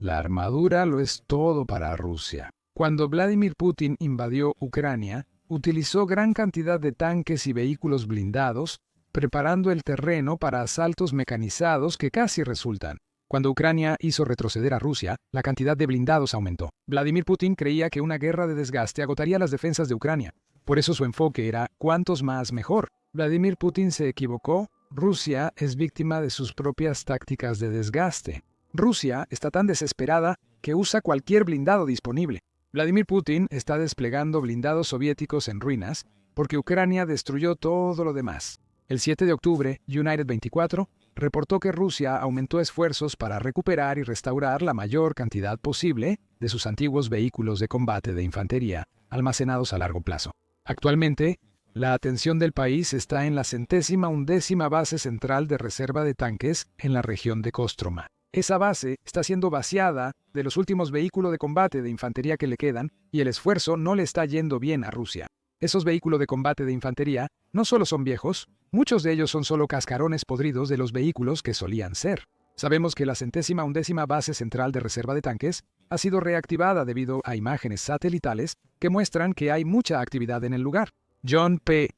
La armadura lo es todo para Rusia. Cuando Vladimir Putin invadió Ucrania, utilizó gran cantidad de tanques y vehículos blindados, preparando el terreno para asaltos mecanizados que casi resultan. Cuando Ucrania hizo retroceder a Rusia, la cantidad de blindados aumentó. Vladimir Putin creía que una guerra de desgaste agotaría las defensas de Ucrania. Por eso su enfoque era cuantos más mejor. Vladimir Putin se equivocó. Rusia es víctima de sus propias tácticas de desgaste. Rusia está tan desesperada que usa cualquier blindado disponible. Vladimir Putin está desplegando blindados soviéticos en ruinas porque Ucrania destruyó todo lo demás. El 7 de octubre, United 24 reportó que Rusia aumentó esfuerzos para recuperar y restaurar la mayor cantidad posible de sus antiguos vehículos de combate de infantería almacenados a largo plazo. Actualmente, la atención del país está en la 111ª base central de reserva de tanques en la región de Kostroma. Esa base está siendo vaciada de los últimos vehículos de combate de infantería que le quedan y el esfuerzo no le está yendo bien a Rusia. Esos vehículos de combate de infantería no solo son viejos, muchos de ellos son solo cascarones podridos de los vehículos que solían ser. Sabemos que la 111ª base central de reserva de tanques ha sido reactivada debido a imágenes satelitales que muestran que hay mucha actividad en el lugar. John P.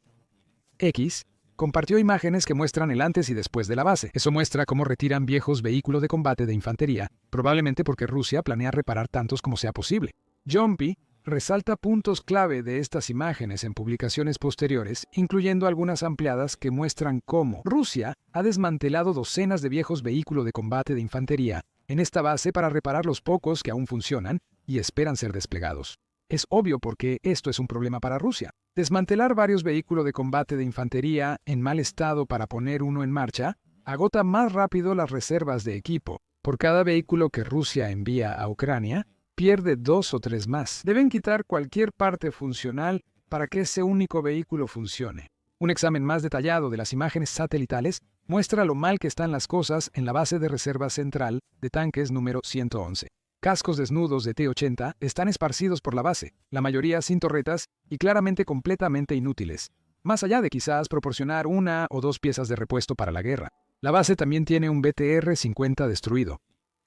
X compartió imágenes que muestran el antes y después de la base. Eso muestra cómo retiran viejos vehículos de combate de infantería, probablemente porque Rusia planea reparar tantos como sea posible. John P. resalta puntos clave de estas imágenes en publicaciones posteriores, incluyendo algunas ampliadas que muestran cómo Rusia ha desmantelado docenas de viejos vehículos de combate de infantería en esta base para reparar los pocos que aún funcionan y esperan ser desplegados. Es obvio porque esto es un problema para Rusia. Desmantelar varios vehículos de combate de infantería en mal estado para poner uno en marcha agota más rápido las reservas de equipo. Por cada vehículo que Rusia envía a Ucrania, pierde 2 o 3 más. Deben quitar cualquier parte funcional para que ese único vehículo funcione. Un examen más detallado de las imágenes satelitales muestra lo mal que están las cosas en la base de reserva central de tanques número 111. Cascos desnudos de T-80 están esparcidos por la base, la mayoría sin torretas y claramente completamente inútiles, más allá de quizás proporcionar 1 o 2 piezas de repuesto para la guerra. La base también tiene un BTR-50 destruido.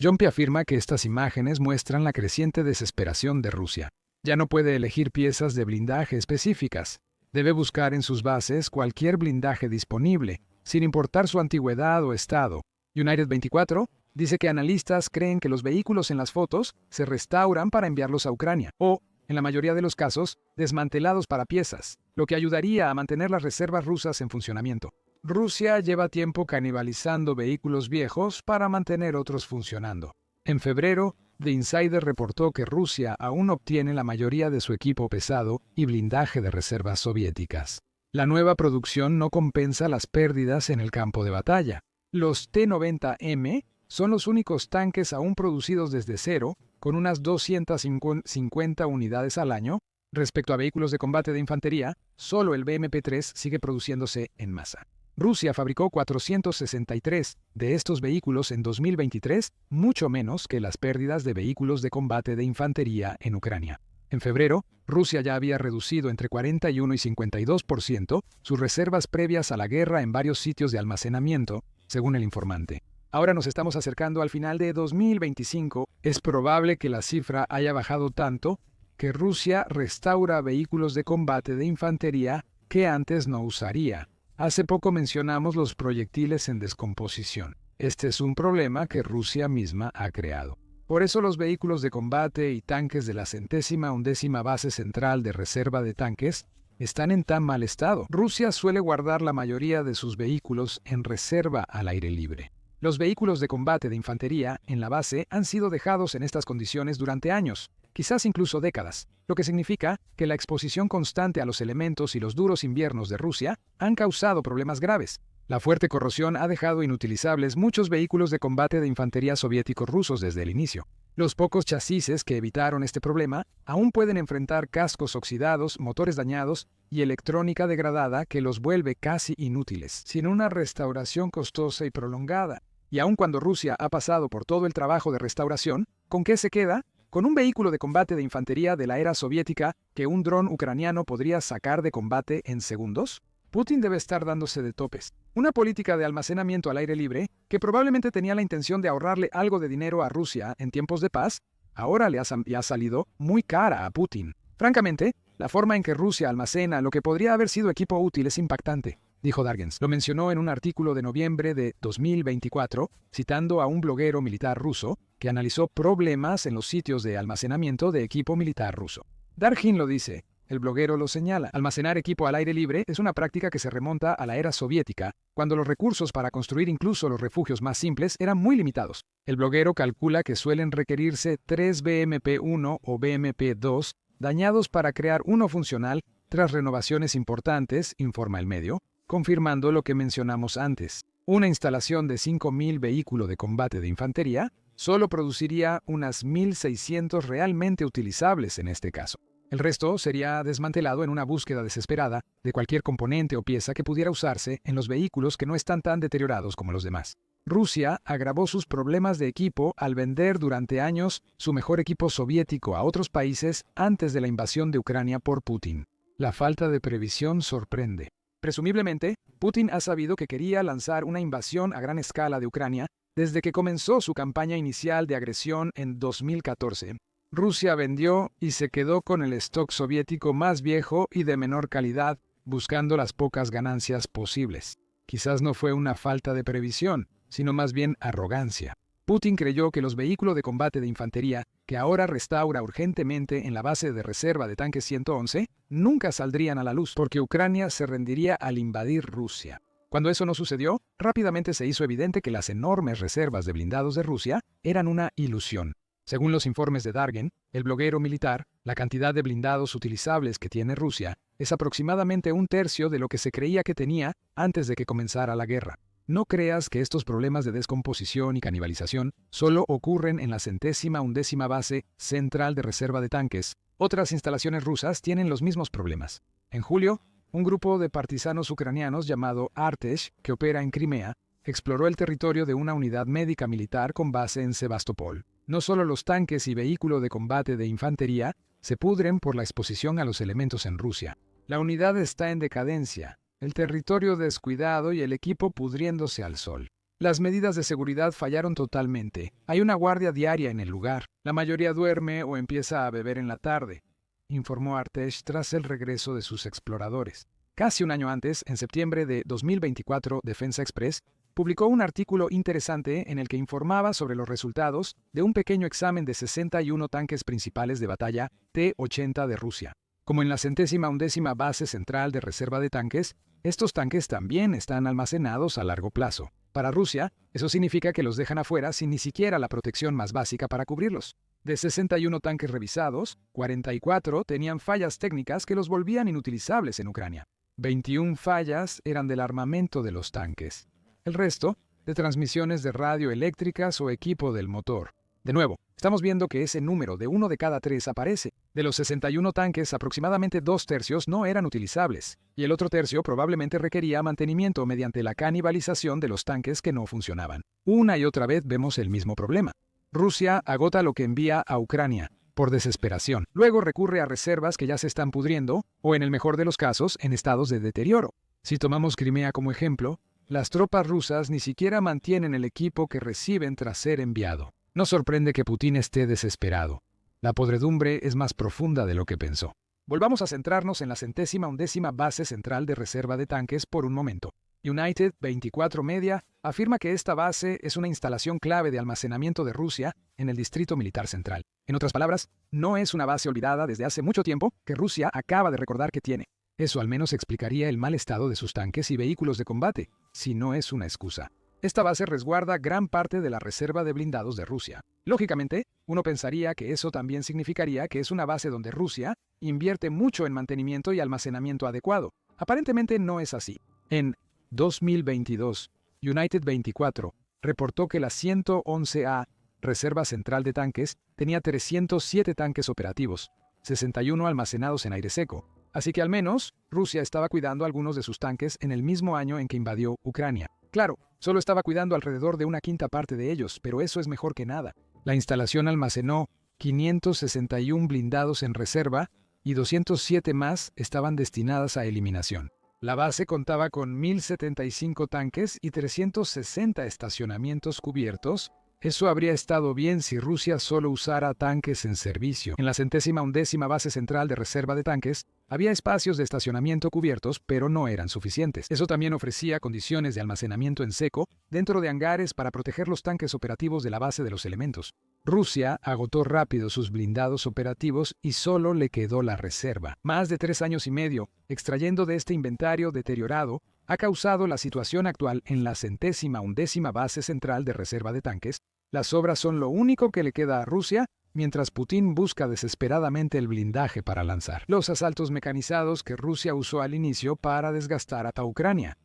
John P. afirma que estas imágenes muestran la creciente desesperación de Rusia. Ya no puede elegir piezas de blindaje específicas. Debe buscar en sus bases cualquier blindaje disponible, sin importar su antigüedad o estado. United 24 dice que analistas creen que los vehículos en las fotos se restauran para enviarlos a Ucrania, o, en la mayoría de los casos, desmantelados para piezas, lo que ayudaría a mantener las reservas rusas en funcionamiento. Rusia lleva tiempo canibalizando vehículos viejos para mantener otros funcionando. En febrero, The Insider reportó que Rusia aún obtiene la mayoría de su equipo pesado y blindaje de reservas soviéticas. La nueva producción no compensa las pérdidas en el campo de batalla. Los T-90M son los únicos tanques aún producidos desde cero, con unas 250 unidades al año. Respecto a vehículos de combate de infantería, solo el BMP-3 sigue produciéndose en masa. Rusia fabricó 463 de estos vehículos en 2023, mucho menos que las pérdidas de vehículos de combate de infantería en Ucrania. En febrero, Rusia ya había reducido entre 41 y 52% sus reservas previas a la guerra en varios sitios de almacenamiento, según el informante. Ahora nos estamos acercando al final de 2025. Es probable que la cifra haya bajado tanto que Rusia restaura vehículos de combate de infantería que antes no usaría. Hace poco mencionamos los proyectiles en descomposición. Este es un problema que Rusia misma ha creado. Por eso los vehículos de combate y tanques de la 111ª base central de reserva de tanques están en tan mal estado. Rusia suele guardar la mayoría de sus vehículos en reserva al aire libre. Los vehículos de combate de infantería en la base han sido dejados en estas condiciones durante años, quizás incluso décadas, lo que significa que la exposición constante a los elementos y los duros inviernos de Rusia han causado problemas graves. La fuerte corrosión ha dejado inutilizables muchos vehículos de combate de infantería soviéticos rusos desde el inicio. Los pocos chasis que evitaron este problema aún pueden enfrentar cascos oxidados, motores dañados y electrónica degradada que los vuelve casi inútiles, sin una restauración costosa y prolongada. Y aun cuando Rusia ha pasado por todo el trabajo de restauración, ¿con qué se queda? Con un vehículo de combate de infantería de la era soviética que un dron ucraniano podría sacar de combate en segundos. Putin debe estar dándose de topes. Una política de almacenamiento al aire libre, que probablemente tenía la intención de ahorrarle algo de dinero a Rusia en tiempos de paz, ahora le ha salido muy cara a Putin. Francamente, la forma en que Rusia almacena lo que podría haber sido equipo útil es impactante, dijo Dargens. Lo mencionó en un artículo de noviembre de 2024, citando a un bloguero militar ruso que analizó problemas en los sitios de almacenamiento de equipo militar ruso. Dargin lo dice. El bloguero lo señala. Almacenar equipo al aire libre es una práctica que se remonta a la era soviética, cuando los recursos para construir incluso los refugios más simples eran muy limitados. El bloguero calcula que suelen requerirse 3 BMP-1 o BMP-2 dañados para crear uno funcional tras renovaciones importantes, informa el medio, confirmando lo que mencionamos antes. Una instalación de 5.000 vehículos de combate de infantería solo produciría unas 1.600 realmente utilizables en este caso. El resto sería desmantelado en una búsqueda desesperada de cualquier componente o pieza que pudiera usarse en los vehículos que no están tan deteriorados como los demás. Rusia agravó sus problemas de equipo al vender durante años su mejor equipo soviético a otros países antes de la invasión de Ucrania por Putin. La falta de previsión sorprende. Presumiblemente, Putin ha sabido que quería lanzar una invasión a gran escala de Ucrania desde que comenzó su campaña inicial de agresión en 2014. Rusia vendió y se quedó con el stock soviético más viejo y de menor calidad, buscando las pocas ganancias posibles. Quizás no fue una falta de previsión, sino más bien arrogancia. Putin creyó que los vehículos de combate de infantería, que ahora restaura urgentemente en la base de reserva de tanques 111, nunca saldrían a la luz porque Ucrania se rendiría al invadir Rusia. Cuando eso no sucedió, rápidamente se hizo evidente que las enormes reservas de blindados de Rusia eran una ilusión. Según los informes de Dargen, el bloguero militar, la cantidad de blindados utilizables que tiene Rusia es aproximadamente un tercio de lo que se creía que tenía antes de que comenzara la guerra. No creas que estos problemas de descomposición y canibalización solo ocurren en la 111ª base central de reserva de tanques. Otras instalaciones rusas tienen los mismos problemas. En julio, un grupo de partisanos ucranianos llamado Artesh, que opera en Crimea, exploró el territorio de una unidad médica militar con base en Sebastopol. No solo los tanques y vehículos de combate de infantería se pudren por la exposición a los elementos en Rusia. La unidad está en decadencia, el territorio descuidado y el equipo pudriéndose al sol. Las medidas de seguridad fallaron totalmente. Hay una guardia diaria en el lugar. La mayoría duerme o empieza a beber en la tarde, informó Artesh tras el regreso de sus exploradores. Casi un año antes, en septiembre de 2024, Defensa Express publicó un artículo interesante en el que informaba sobre los resultados de un pequeño examen de 61 tanques principales de batalla T-80 de Rusia. Como en la 111ª base central de reserva de tanques, estos tanques también están almacenados a largo plazo. Para Rusia, eso significa que los dejan afuera sin ni siquiera la protección más básica para cubrirlos. De 61 tanques revisados, 44 tenían fallas técnicas que los volvían inutilizables en Ucrania. 21 fallas eran del armamento de los tanques. El resto, de transmisiones de radio eléctricas o equipo del motor. De nuevo, estamos viendo que ese número de 1 de cada 3 aparece. De los 61 tanques, aproximadamente 2 tercios no eran utilizables, y el otro tercio probablemente requería mantenimiento mediante la canibalización de los tanques que no funcionaban. Una y otra vez vemos el mismo problema. Rusia agota lo que envía a Ucrania, por desesperación. Luego recurre a reservas que ya se están pudriendo, o en el mejor de los casos, en estados de deterioro. Si tomamos Crimea como ejemplo, las tropas rusas ni siquiera mantienen el equipo que reciben tras ser enviado. No sorprende que Putin esté desesperado. La podredumbre es más profunda de lo que pensó. Volvamos a centrarnos en la 111ª base central de reserva de tanques por un momento. United 24 Media afirma que esta base es una instalación clave de almacenamiento de Rusia en el Distrito Militar Central. En otras palabras, no es una base olvidada desde hace mucho tiempo que Rusia acaba de recordar que tiene. Eso al menos explicaría el mal estado de sus tanques y vehículos de combate, si no es una excusa. Esta base resguarda gran parte de la reserva de blindados de Rusia. Lógicamente, uno pensaría que eso también significaría que es una base donde Rusia invierte mucho en mantenimiento y almacenamiento adecuado. Aparentemente no es así. En 2022, United 24 reportó que la 111A, Reserva Central de Tanques, tenía 307 tanques operativos, 61 almacenados en aire seco. Así que al menos, Rusia estaba cuidando algunos de sus tanques en el mismo año en que invadió Ucrania. Claro, solo estaba cuidando alrededor de una quinta parte de ellos, pero eso es mejor que nada. La instalación almacenó 561 blindados en reserva y 207 más estaban destinadas a eliminación. La base contaba con 1.075 tanques y 360 estacionamientos cubiertos. Eso habría estado bien si Rusia solo usara tanques en servicio. En la 111ª base central de reserva de tanques, había espacios de estacionamiento cubiertos, pero no eran suficientes. Eso también ofrecía condiciones de almacenamiento en seco dentro de hangares para proteger los tanques operativos de la base de los elementos. Rusia agotó rápido sus blindados operativos y solo le quedó la reserva. Más de 3 años y medio, extrayendo de este inventario deteriorado, ha causado la situación actual en la 111ª base central de reserva de tanques. Las obras son lo único que le queda a Rusia, mientras Putin busca desesperadamente el blindaje para lanzar los asaltos mecanizados que Rusia usó al inicio para desgastar a Ucrania.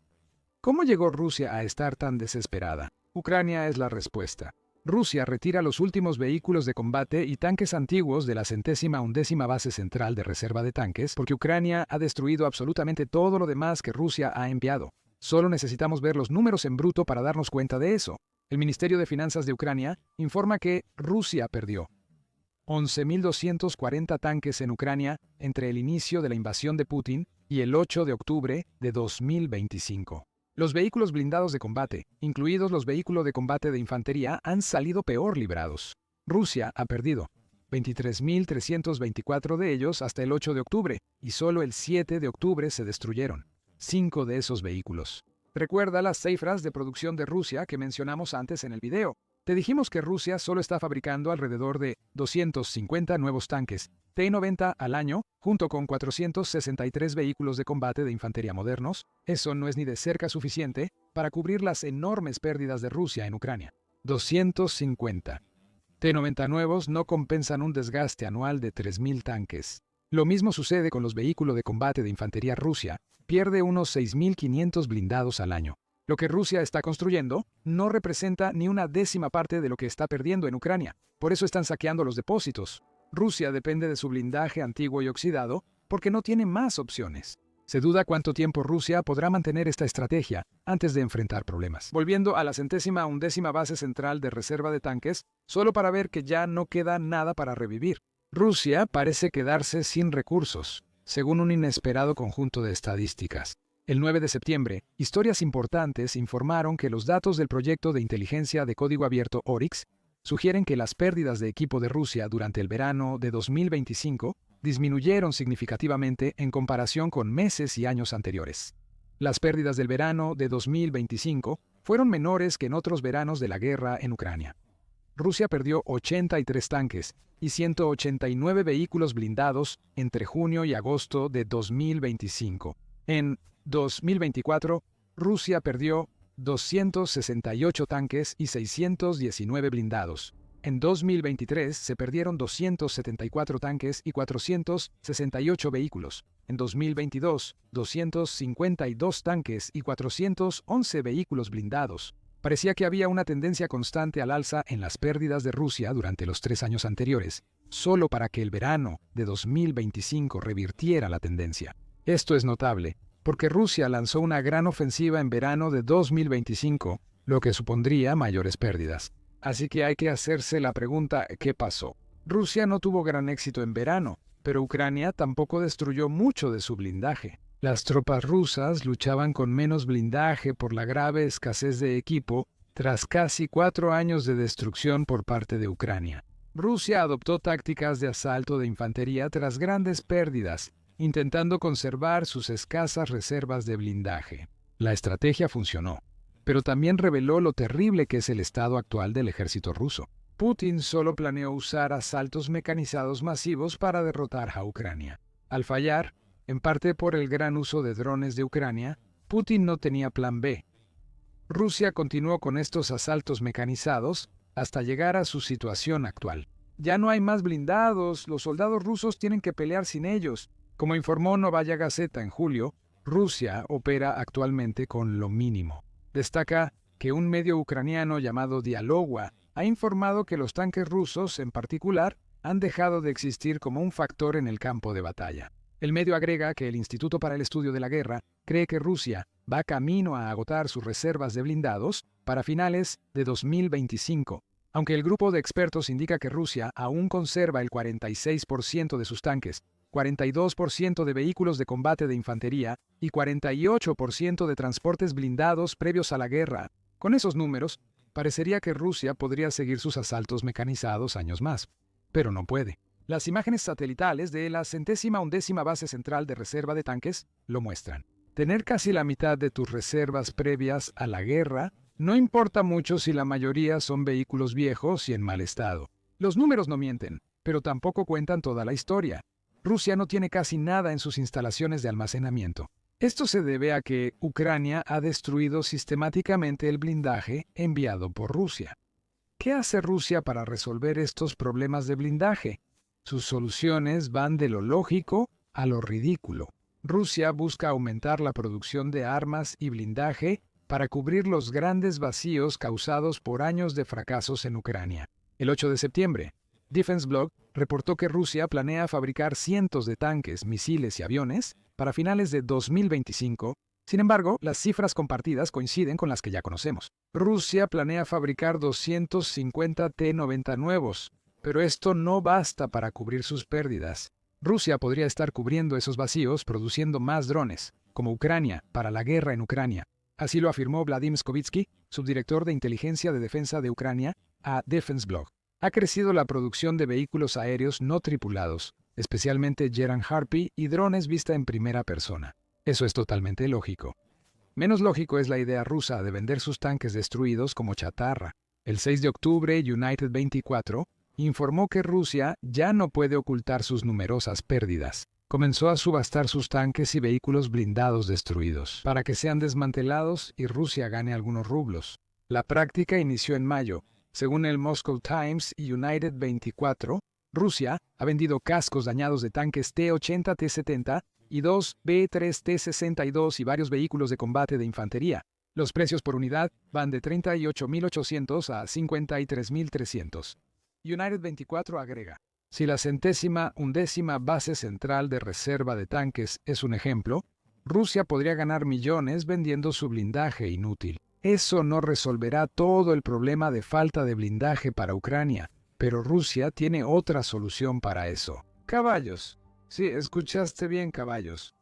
¿Cómo llegó Rusia a estar tan desesperada? Ucrania es la respuesta. Rusia retira los últimos vehículos de combate y tanques antiguos de la 111ª base central de reserva de tanques porque Ucrania ha destruido absolutamente todo lo demás que Rusia ha enviado. Solo necesitamos ver los números en bruto para darnos cuenta de eso. El Ministerio de Finanzas de Ucrania informa que Rusia perdió 11.240 tanques en Ucrania entre el inicio de la invasión de Putin y el 8 de octubre de 2025. Los vehículos blindados de combate, incluidos los vehículos de combate de infantería, han salido peor librados. Rusia ha perdido 23.324 de ellos hasta el 8 de octubre, y solo el 7 de octubre se destruyeron 5 de esos vehículos. Recuerda las cifras de producción de Rusia que mencionamos antes en el video. Te dijimos que Rusia solo está fabricando alrededor de 250 nuevos tanques T-90 al año, junto con 463 vehículos de combate de infantería modernos. Eso no es ni de cerca suficiente para cubrir las enormes pérdidas de Rusia en Ucrania. 250 T-90 nuevos no compensan un desgaste anual de 3.000 tanques. Lo mismo sucede con los vehículos de combate de infantería. Rusia pierde unos 6.500 blindados al año. Lo que Rusia está construyendo no representa ni una décima parte de lo que está perdiendo en Ucrania. Por eso están saqueando los depósitos. Rusia depende de su blindaje antiguo y oxidado porque no tiene más opciones. Se duda cuánto tiempo Rusia podrá mantener esta estrategia antes de enfrentar problemas. Volviendo a la 111ª base central de reserva de tanques, solo para ver que ya no queda nada para revivir. Rusia parece quedarse sin recursos, según un inesperado conjunto de estadísticas. El 9 de septiembre, historias importantes informaron que los datos del proyecto de inteligencia de código abierto Oryx sugieren que las pérdidas de equipo de Rusia durante el verano de 2025 disminuyeron significativamente en comparación con meses y años anteriores. Las pérdidas del verano de 2025 fueron menores que en otros veranos de la guerra en Ucrania. Rusia perdió 83 tanques y 189 vehículos blindados entre junio y agosto de 2025. En 2024, Rusia perdió 268 tanques y 619 blindados. En 2023 se perdieron 274 tanques y 468 vehículos. En 2022, 252 tanques y 411 vehículos blindados. Parecía que había una tendencia constante al alza en las pérdidas de Rusia durante los 3 años anteriores, solo para que el verano de 2025 revirtiera la tendencia. Esto es notable, porque Rusia lanzó una gran ofensiva en verano de 2025, lo que supondría mayores pérdidas. Así que hay que hacerse la pregunta, ¿qué pasó? Rusia no tuvo gran éxito en verano, pero Ucrania tampoco destruyó mucho de su blindaje. Las tropas rusas luchaban con menos blindaje por la grave escasez de equipo tras casi 4 años de destrucción por parte de Ucrania. Rusia adoptó tácticas de asalto de infantería tras grandes pérdidas, intentando conservar sus escasas reservas de blindaje. La estrategia funcionó, pero también reveló lo terrible que es el estado actual del ejército ruso. Putin solo planeó usar asaltos mecanizados masivos para derrotar a Ucrania. Al fallar, en parte por el gran uso de drones de Ucrania, Putin no tenía plan B. Rusia continuó con estos asaltos mecanizados hasta llegar a su situación actual. Ya no hay más blindados, los soldados rusos tienen que pelear sin ellos. Como informó Novaya Gazeta en julio, Rusia opera actualmente con lo mínimo. Destaca que un medio ucraniano llamado Dialogua ha informado que los tanques rusos, en particular, han dejado de existir como un factor en el campo de batalla. El medio agrega que el Instituto para el Estudio de la Guerra cree que Rusia va camino a agotar sus reservas de blindados para finales de 2025, aunque el grupo de expertos indica que Rusia aún conserva el 46% de sus tanques 42% de vehículos de combate de infantería y 48% de transportes blindados previos a la guerra. Con esos números, parecería que Rusia podría seguir sus asaltos mecanizados años más, pero no puede. Las imágenes satelitales de la 111ª base central de reserva de tanques lo muestran. Tener casi la mitad de tus reservas previas a la guerra no importa mucho si la mayoría son vehículos viejos y en mal estado. Los números no mienten, pero tampoco cuentan toda la historia. Rusia no tiene casi nada en sus instalaciones de almacenamiento. Esto se debe a que Ucrania ha destruido sistemáticamente el blindaje enviado por Rusia. ¿Qué hace Rusia para resolver estos problemas de blindaje? Sus soluciones van de lo lógico a lo ridículo. Rusia busca aumentar la producción de armas y blindaje para cubrir los grandes vacíos causados por años de fracasos en Ucrania. El 8 de septiembre, Defense Blog reportó que Rusia planea fabricar cientos de tanques, misiles y aviones para finales de 2025. Sin embargo, las cifras compartidas coinciden con las que ya conocemos. Rusia planea fabricar 250 T-90 nuevos, pero esto no basta para cubrir sus pérdidas. Rusia podría estar cubriendo esos vacíos produciendo más drones, como Ucrania, para la guerra en Ucrania. Así lo afirmó Vladimir Skovitsky, subdirector de inteligencia de defensa de Ucrania, a Defense Blog. Ha crecido la producción de vehículos aéreos no tripulados, especialmente Geran Harpy y drones vista en primera persona. Eso es totalmente lógico. Menos lógico es la idea rusa de vender sus tanques destruidos como chatarra. El 6 de octubre, United 24 informó que Rusia ya no puede ocultar sus numerosas pérdidas. Comenzó a subastar sus tanques y vehículos blindados destruidos, para que sean desmantelados y Rusia gane algunos rublos. La práctica inició en mayo. Según el Moscow Times y United 24, Rusia ha vendido cascos dañados de tanques T-80, T-70 y 2 B-3 T-62 y varios vehículos de combate de infantería. Los precios por unidad van de $38,800 a $53,300. United 24 agrega: si la 111ª base central de reserva de tanques es un ejemplo, Rusia podría ganar millones vendiendo su blindaje inútil. Eso no resolverá todo el problema de falta de blindaje para Ucrania, pero Rusia tiene otra solución para eso. Caballos. Sí, escuchaste bien, caballos.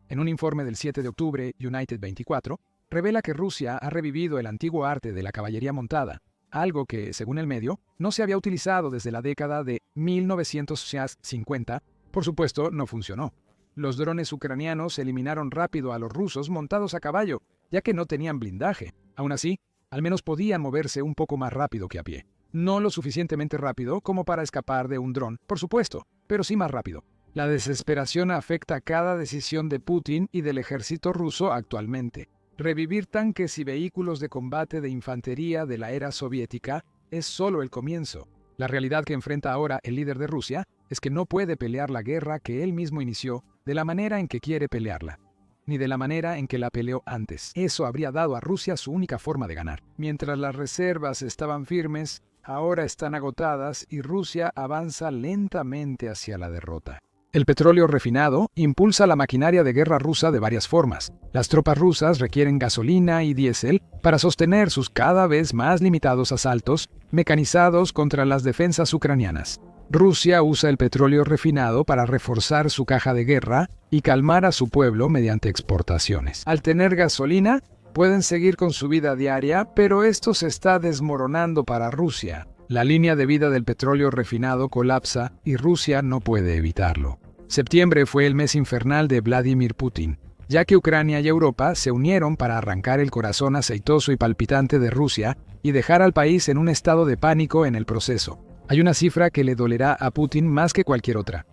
En un informe del 7 de octubre, United 24 revela que Rusia ha revivido el antiguo arte de la caballería montada, algo que, según el medio, no se había utilizado desde la década de 1950. Por supuesto, no funcionó. Los drones ucranianos eliminaron rápido a los rusos montados a caballo, ya que no tenían blindaje. Aún así, al menos podían moverse un poco más rápido que a pie. No lo suficientemente rápido como para escapar de un dron, por supuesto, pero sí más rápido. La desesperación afecta cada decisión de Putin y del ejército ruso actualmente. Revivir tanques y vehículos de combate de infantería de la era soviética es solo el comienzo. La realidad que enfrenta ahora el líder de Rusia es que no puede pelear la guerra que él mismo inició de la manera en que quiere pelearla, ni de la manera en que la peleó antes. Eso habría dado a Rusia su única forma de ganar. Mientras las reservas estaban firmes, ahora están agotadas y Rusia avanza lentamente hacia la derrota. El petróleo refinado impulsa la maquinaria de guerra rusa de varias formas. Las tropas rusas requieren gasolina y diésel para sostener sus cada vez más limitados asaltos mecanizados contra las defensas ucranianas. Rusia usa el petróleo refinado para reforzar su caja de guerra y calmar a su pueblo mediante exportaciones. Al tener gasolina, pueden seguir con su vida diaria, pero esto se está desmoronando para Rusia. La línea de vida del petróleo refinado colapsa y Rusia no puede evitarlo. Septiembre fue el mes infernal de Vladimir Putin, ya que Ucrania y Europa se unieron para arrancar el corazón aceitoso y palpitante de Rusia y dejar al país en un estado de pánico en el proceso. Hay una cifra que le dolerá a Putin más que cualquier otra: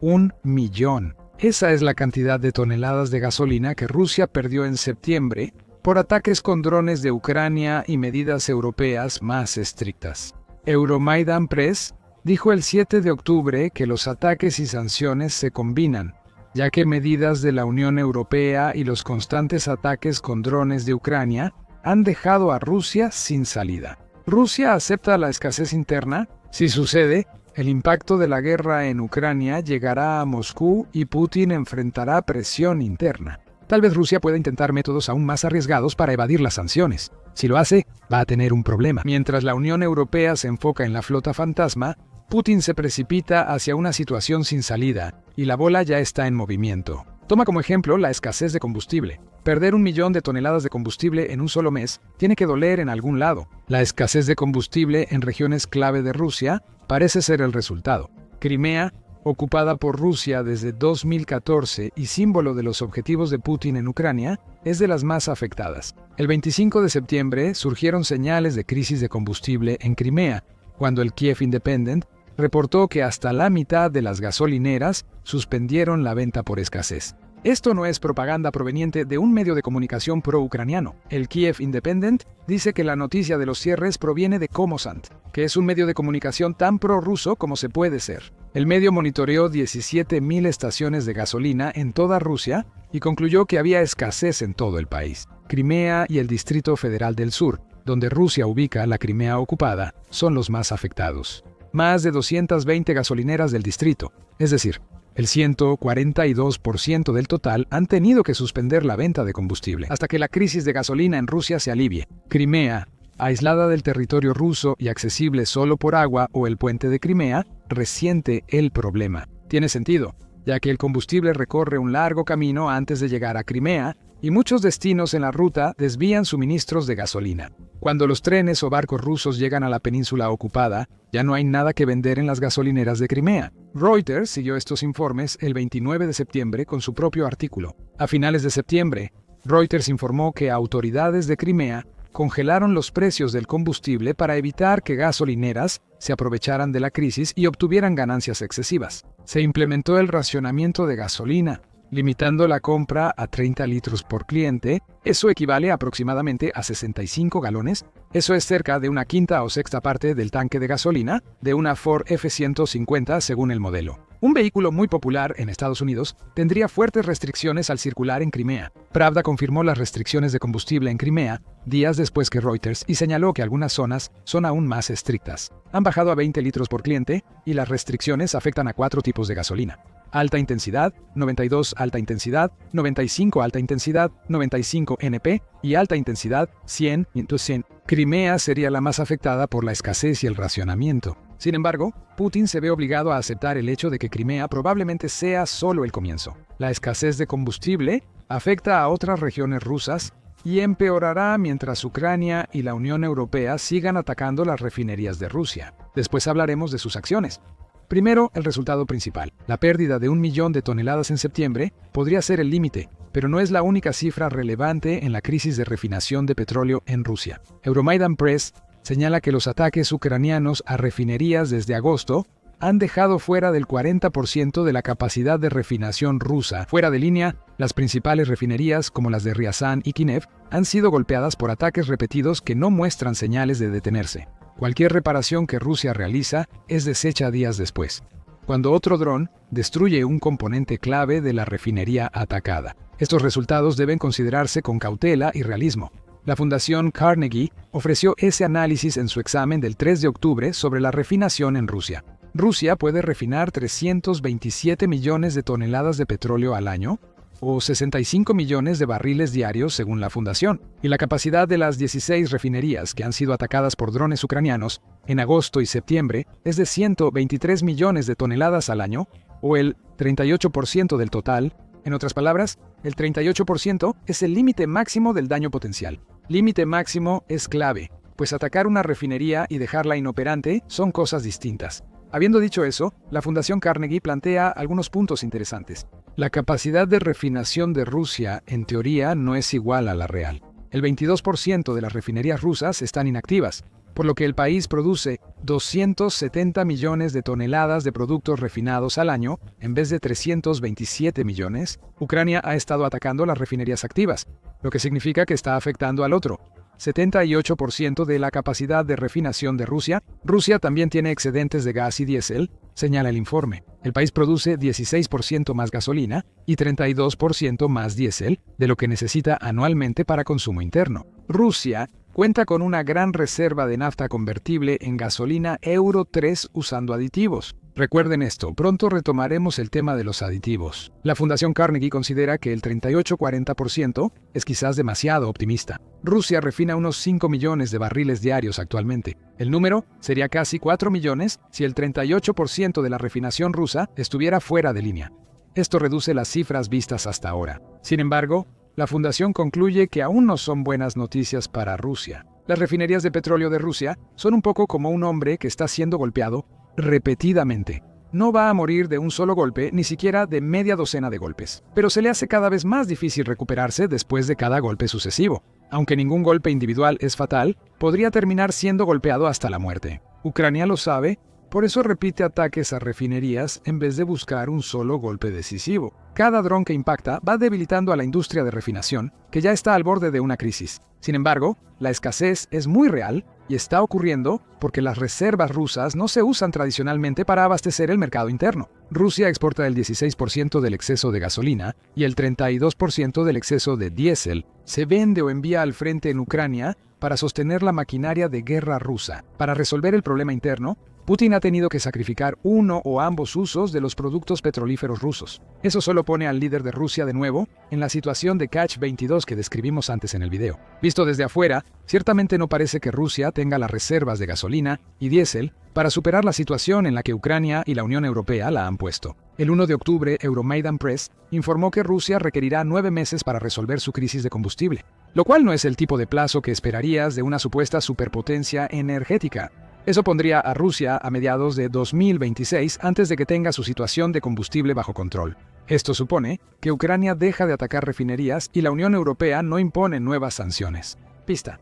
1 millón. Esa es la cantidad de toneladas de gasolina que Rusia perdió en septiembre por ataques con drones de Ucrania y medidas europeas más estrictas. Euromaidan Press dijo el 7 de octubre que los ataques y sanciones se combinan, ya que medidas de la Unión Europea y los constantes ataques con drones de Ucrania han dejado a Rusia sin salida. ¿Rusia acepta la escasez interna? Si sucede, el impacto de la guerra en Ucrania llegará a Moscú y Putin enfrentará presión interna. Tal vez Rusia pueda intentar métodos aún más arriesgados para evadir las sanciones. Si lo hace, va a tener un problema. Mientras la Unión Europea se enfoca en la flota fantasma, Putin se precipita hacia una situación sin salida y la bola ya está en movimiento. Toma como ejemplo la escasez de combustible. Perder 1 millón de toneladas de combustible en un solo mes tiene que doler en algún lado. La escasez de combustible en regiones clave de Rusia parece ser el resultado. Crimea, ocupada por Rusia desde 2014 y símbolo de los objetivos de Putin en Ucrania, es de las más afectadas. El 25 de septiembre surgieron señales de crisis de combustible en Crimea, cuando el Kiev Independent reportó que hasta la mitad de las gasolineras suspendieron la venta por escasez. Esto no es propaganda proveniente de un medio de comunicación pro-ucraniano. El Kiev Independent dice que la noticia de los cierres proviene de Kommersant, que es un medio de comunicación tan pro-ruso como se puede ser. El medio monitoreó 17.000 estaciones de gasolina en toda Rusia y concluyó que había escasez en todo el país. Crimea y el Distrito Federal del Sur, donde Rusia ubica la Crimea ocupada, son los más afectados. Más de 220 gasolineras del distrito, es decir, el 142% del total, han tenido que suspender la venta de combustible hasta que la crisis de gasolina en Rusia se alivie. Crimea, aislada del territorio ruso y accesible solo por agua o el puente de Crimea, resiente el problema. Tiene sentido, ya que el combustible recorre un largo camino antes de llegar a Crimea y muchos destinos en la ruta desvían suministros de gasolina. Cuando los trenes o barcos rusos llegan a la península ocupada, ya no hay nada que vender en las gasolineras de Crimea. Reuters siguió estos informes el 29 de septiembre con su propio artículo. A finales de septiembre, Reuters informó que autoridades de Crimea congelaron los precios del combustible para evitar que gasolineras se aprovecharan de la crisis y obtuvieran ganancias excesivas. Se implementó el racionamiento de gasolina, limitando la compra a 30 litros por cliente. Eso equivale aproximadamente a 65 galones. Eso es cerca de una quinta o sexta parte del tanque de gasolina de una Ford F-150 según el modelo. Un vehículo muy popular en Estados Unidos tendría fuertes restricciones al circular en Crimea. Pravda confirmó las restricciones de combustible en Crimea días después que Reuters y señaló que algunas zonas son aún más estrictas. Han bajado a 20 litros por cliente y las restricciones afectan a 4 tipos de gasolina: alta intensidad, 92 alta intensidad, 95 alta intensidad, 95 NP y alta intensidad 100 × 100. Crimea sería la más afectada por la escasez y el racionamiento. Sin embargo, Putin se ve obligado a aceptar el hecho de que Crimea probablemente sea solo el comienzo. La escasez de combustible afecta a otras regiones rusas y empeorará mientras Ucrania y la Unión Europea sigan atacando las refinerías de Rusia. Después hablaremos de sus acciones. Primero, el resultado principal. La pérdida de 1 millón de toneladas en septiembre podría ser el límite, pero no es la única cifra relevante en la crisis de refinación de petróleo en Rusia. Euromaidan Press señala que los ataques ucranianos a refinerías desde agosto han dejado fuera del 40% de la capacidad de refinación rusa. Fuera de línea, las principales refinerías, como las de Ryazan y Kinev, han sido golpeadas por ataques repetidos que no muestran señales de detenerse. Cualquier reparación que Rusia realiza es deshecha días después, cuando otro dron destruye un componente clave de la refinería atacada. Estos resultados deben considerarse con cautela y realismo. La Fundación Carnegie ofreció ese análisis en su examen del 3 de octubre sobre la refinación en Rusia. Rusia puede refinar 327 millones de toneladas de petróleo al año, o 65 millones de barriles diarios según la fundación, y la capacidad de las 16 refinerías que han sido atacadas por drones ucranianos en agosto y septiembre es de 123 millones de toneladas al año, o el 38% del total. En otras palabras, el 38% es el límite máximo del daño potencial. Límite máximo es clave, pues atacar una refinería y dejarla inoperante son cosas distintas. Habiendo dicho eso, la Fundación Carnegie plantea algunos puntos interesantes. La capacidad de refinación de Rusia, en teoría, no es igual a la real. El 22% de las refinerías rusas están inactivas, por lo que el país produce 270 millones de toneladas de productos refinados al año, en vez de 327 millones. Ucrania ha estado atacando las refinerías activas, lo que significa que está afectando al otro 78% de la capacidad de refinación de Rusia. Rusia también tiene excedentes de gas y diésel, señala el informe. El país produce 16% más gasolina y 32% más diésel de lo que necesita anualmente para consumo interno. Rusia cuenta con una gran reserva de nafta convertible en gasolina Euro 3 usando aditivos. Recuerden esto, pronto retomaremos el tema de los aditivos. La Fundación Carnegie considera que el 38-40% es quizás demasiado optimista. Rusia refina unos 5 millones de barriles diarios actualmente. El número sería casi 4 millones si el 38% de la refinación rusa estuviera fuera de línea. Esto reduce las cifras vistas hasta ahora. Sin embargo, la fundación concluye que aún no son buenas noticias para Rusia. Las refinerías de petróleo de Rusia son un poco como un hombre que está siendo golpeado repetidamente. No va a morir de un solo golpe, ni siquiera de media docena de golpes, pero se le hace cada vez más difícil recuperarse después de cada golpe sucesivo. Aunque ningún golpe individual es fatal, podría terminar siendo golpeado hasta la muerte. Ucrania lo sabe, por eso repite ataques a refinerías en vez de buscar un solo golpe decisivo. Cada dron que impacta va debilitando a la industria de refinación, que ya está al borde de una crisis. Sin embargo, la escasez es muy real y está ocurriendo porque las reservas rusas no se usan tradicionalmente para abastecer el mercado interno. Rusia exporta el 16% del exceso de gasolina y el 32% del exceso de diésel. Se vende o envía al frente en Ucrania para sostener la maquinaria de guerra rusa. Para resolver el problema interno, Putin ha tenido que sacrificar uno o ambos usos de los productos petrolíferos rusos. Eso solo pone al líder de Rusia de nuevo en la situación de Catch-22 que describimos antes en el video. Visto desde afuera, ciertamente no parece que Rusia tenga las reservas de gasolina y diésel para superar la situación en la que Ucrania y la Unión Europea la han puesto. El 1 de octubre, Euromaidan Press informó que Rusia requerirá 9 meses para resolver su crisis de combustible, lo cual no es el tipo de plazo que esperarías de una supuesta superpotencia energética. Eso pondría a Rusia a mediados de 2026 antes de que tenga su situación de combustible bajo control. Esto supone que Ucrania deja de atacar refinerías y la Unión Europea no impone nuevas sanciones. Pista.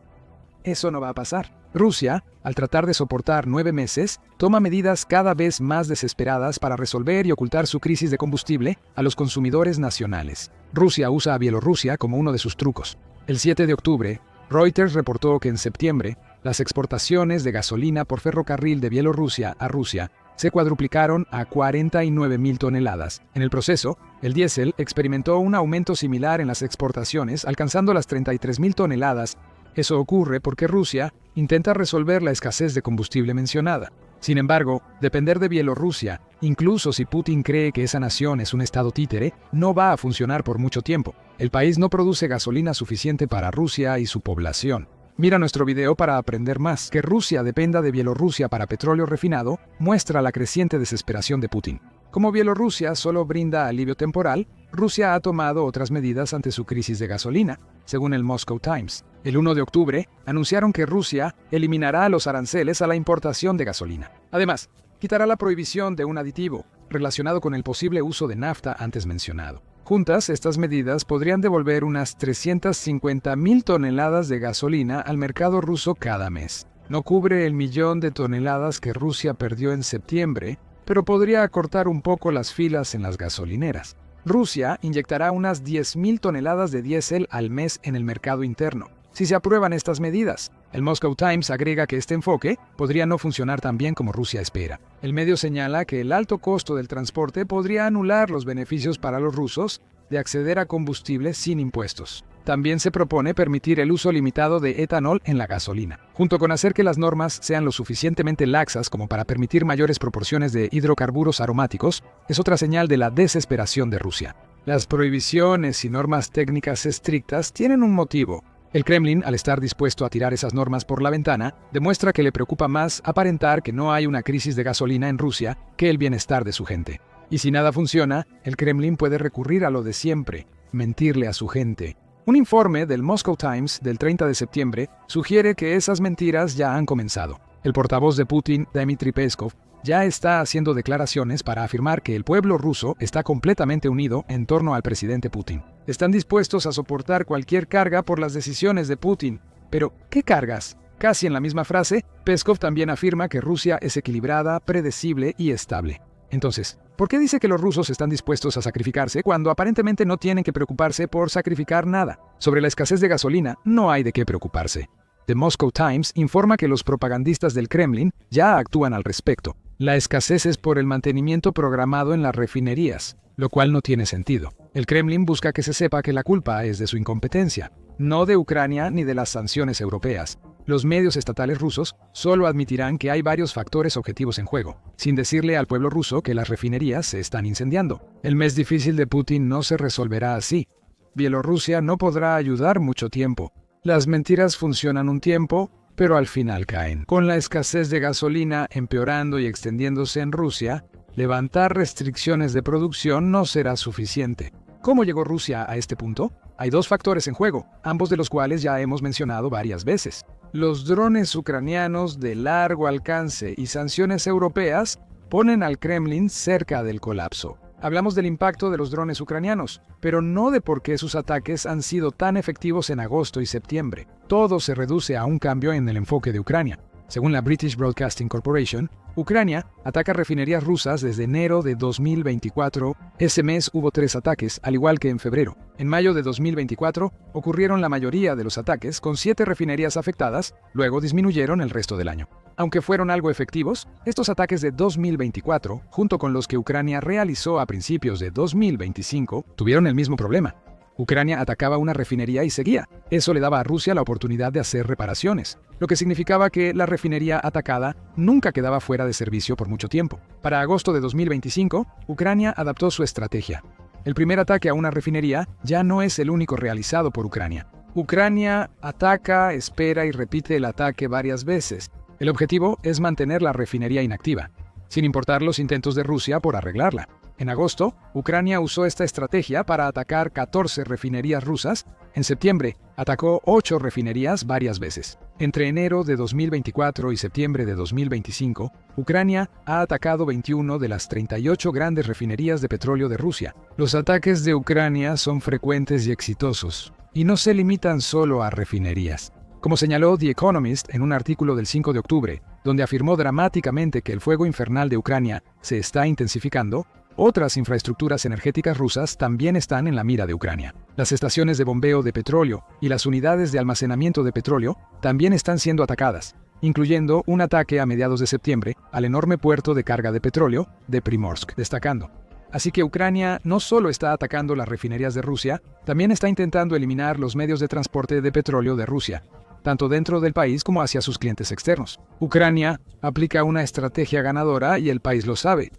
Eso no va a pasar. Rusia, al tratar de soportar 9 meses, toma medidas cada vez más desesperadas para resolver y ocultar su crisis de combustible a los consumidores nacionales. Rusia usa a Bielorrusia como uno de sus trucos. El 7 de octubre, Reuters reportó que en septiembre, las exportaciones de gasolina por ferrocarril de Bielorrusia a Rusia se cuadruplicaron a 49.000 toneladas. En el proceso, el diésel experimentó un aumento similar en las exportaciones, alcanzando las 33.000 toneladas. Eso ocurre porque Rusia intenta resolver la escasez de combustible mencionada. Sin embargo, depender de Bielorrusia, incluso si Putin cree que esa nación es un estado títere, no va a funcionar por mucho tiempo. El país no produce gasolina suficiente para Rusia y su población. Mira nuestro video para aprender más. Que Rusia dependa de Bielorrusia para petróleo refinado muestra la creciente desesperación de Putin. Como Bielorrusia solo brinda alivio temporal, Rusia ha tomado otras medidas ante su crisis de gasolina, según el Moscow Times. El 1 de octubre anunciaron que Rusia eliminará los aranceles a la importación de gasolina. Además, quitará la prohibición de un aditivo relacionado con el posible uso de nafta antes mencionado. Juntas, estas medidas podrían devolver unas 350.000 toneladas de gasolina al mercado ruso cada mes. No cubre el 1.000.000 de toneladas que Rusia perdió en septiembre, pero podría acortar un poco las filas en las gasolineras. Rusia inyectará unas 10.000 toneladas de diésel al mes en el mercado interno, si se aprueban estas medidas. El Moscow Times agrega que este enfoque podría no funcionar tan bien como Rusia espera. El medio señala que el alto costo del transporte podría anular los beneficios para los rusos de acceder a combustible sin impuestos. También se propone permitir el uso limitado de etanol en la gasolina, junto con hacer que las normas sean lo suficientemente laxas como para permitir mayores proporciones de hidrocarburos aromáticos. Es otra señal de la desesperación de Rusia. Las prohibiciones y normas técnicas estrictas tienen un motivo. El Kremlin, al estar dispuesto a tirar esas normas por la ventana, demuestra que le preocupa más aparentar que no hay una crisis de gasolina en Rusia que el bienestar de su gente. Y si nada funciona, el Kremlin puede recurrir a lo de siempre, mentirle a su gente. Un informe del Moscow Times del 30 de septiembre sugiere que esas mentiras ya han comenzado. El portavoz de Putin, Dmitry Peskov, ya está haciendo declaraciones para afirmar que el pueblo ruso está completamente unido en torno al presidente Putin. Están dispuestos a soportar cualquier carga por las decisiones de Putin. Pero, ¿qué cargas? Casi en la misma frase, Peskov también afirma que Rusia es equilibrada, predecible y estable. Entonces, ¿por qué dice que los rusos están dispuestos a sacrificarse cuando aparentemente no tienen que preocuparse por sacrificar nada? Sobre la escasez de gasolina, no hay de qué preocuparse. The Moscow Times informa que los propagandistas del Kremlin ya actúan al respecto. La escasez es por el mantenimiento programado en las refinerías, lo cual no tiene sentido. El Kremlin busca que se sepa que la culpa es de su incompetencia. no de Ucrania ni de las sanciones europeas. Los medios estatales rusos solo admitirán que hay varios factores objetivos en juego, sin decirle al pueblo ruso que las refinerías se están incendiando. El mes difícil de Putin no se resolverá así. Bielorrusia no podrá ayudar mucho tiempo. Las mentiras funcionan un tiempo, pero al final caen. Con la escasez de gasolina empeorando y extendiéndose en Rusia, levantar restricciones de producción no será suficiente. ¿Cómo llegó Rusia a este punto? Hay dos factores en juego, ambos de los cuales ya hemos mencionado varias veces. Los drones ucranianos de largo alcance y sanciones europeas ponen al Kremlin cerca del colapso. Hablamos del impacto de los drones ucranianos, pero no de por qué sus ataques han sido tan efectivos en agosto y septiembre. Todo se reduce a un cambio en el enfoque de Ucrania. Según la British Broadcasting Corporation, Ucrania ataca refinerías rusas desde enero de 2024. Ese mes hubo 3 ataques, al igual que en febrero. En mayo de 2024 ocurrieron la mayoría de los ataques, con 7 refinerías afectadas, luego disminuyeron el resto del año. Aunque fueron algo efectivos, estos ataques de 2024, junto con los que Ucrania realizó a principios de 2025, tuvieron el mismo problema. Ucrania atacaba una refinería y seguía. Eso le daba a Rusia la oportunidad de hacer reparaciones, lo que significaba que la refinería atacada nunca quedaba fuera de servicio por mucho tiempo. Para agosto de 2025, Ucrania adaptó su estrategia. El primer ataque a una refinería ya no es el único realizado por Ucrania. Ucrania ataca, espera y repite el ataque varias veces. El objetivo es mantener la refinería inactiva, sin importar los intentos de Rusia por arreglarla. En agosto, Ucrania usó esta estrategia para atacar 14 refinerías rusas. En septiembre, atacó 8 refinerías varias veces. Entre enero de 2024 y septiembre de 2025, Ucrania ha atacado 21 de las 38 grandes refinerías de petróleo de Rusia. Los ataques de Ucrania son frecuentes y exitosos, y no se limitan solo a refinerías. Como señaló The Economist en un artículo del 5 de octubre, donde afirmó dramáticamente que el fuego infernal de Ucrania se está intensificando, otras infraestructuras energéticas rusas también están en la mira de Ucrania. Las estaciones de bombeo de petróleo y las unidades de almacenamiento de petróleo también están siendo atacadas, incluyendo un ataque a mediados de septiembre al enorme puerto de carga de petróleo de Primorsk, destacando. Así que Ucrania no solo está atacando las refinerías de Rusia, también está intentando eliminar los medios de transporte de petróleo de Rusia, tanto dentro del país como hacia sus clientes externos. Ucrania aplica una estrategia ganadora y el país lo sabe.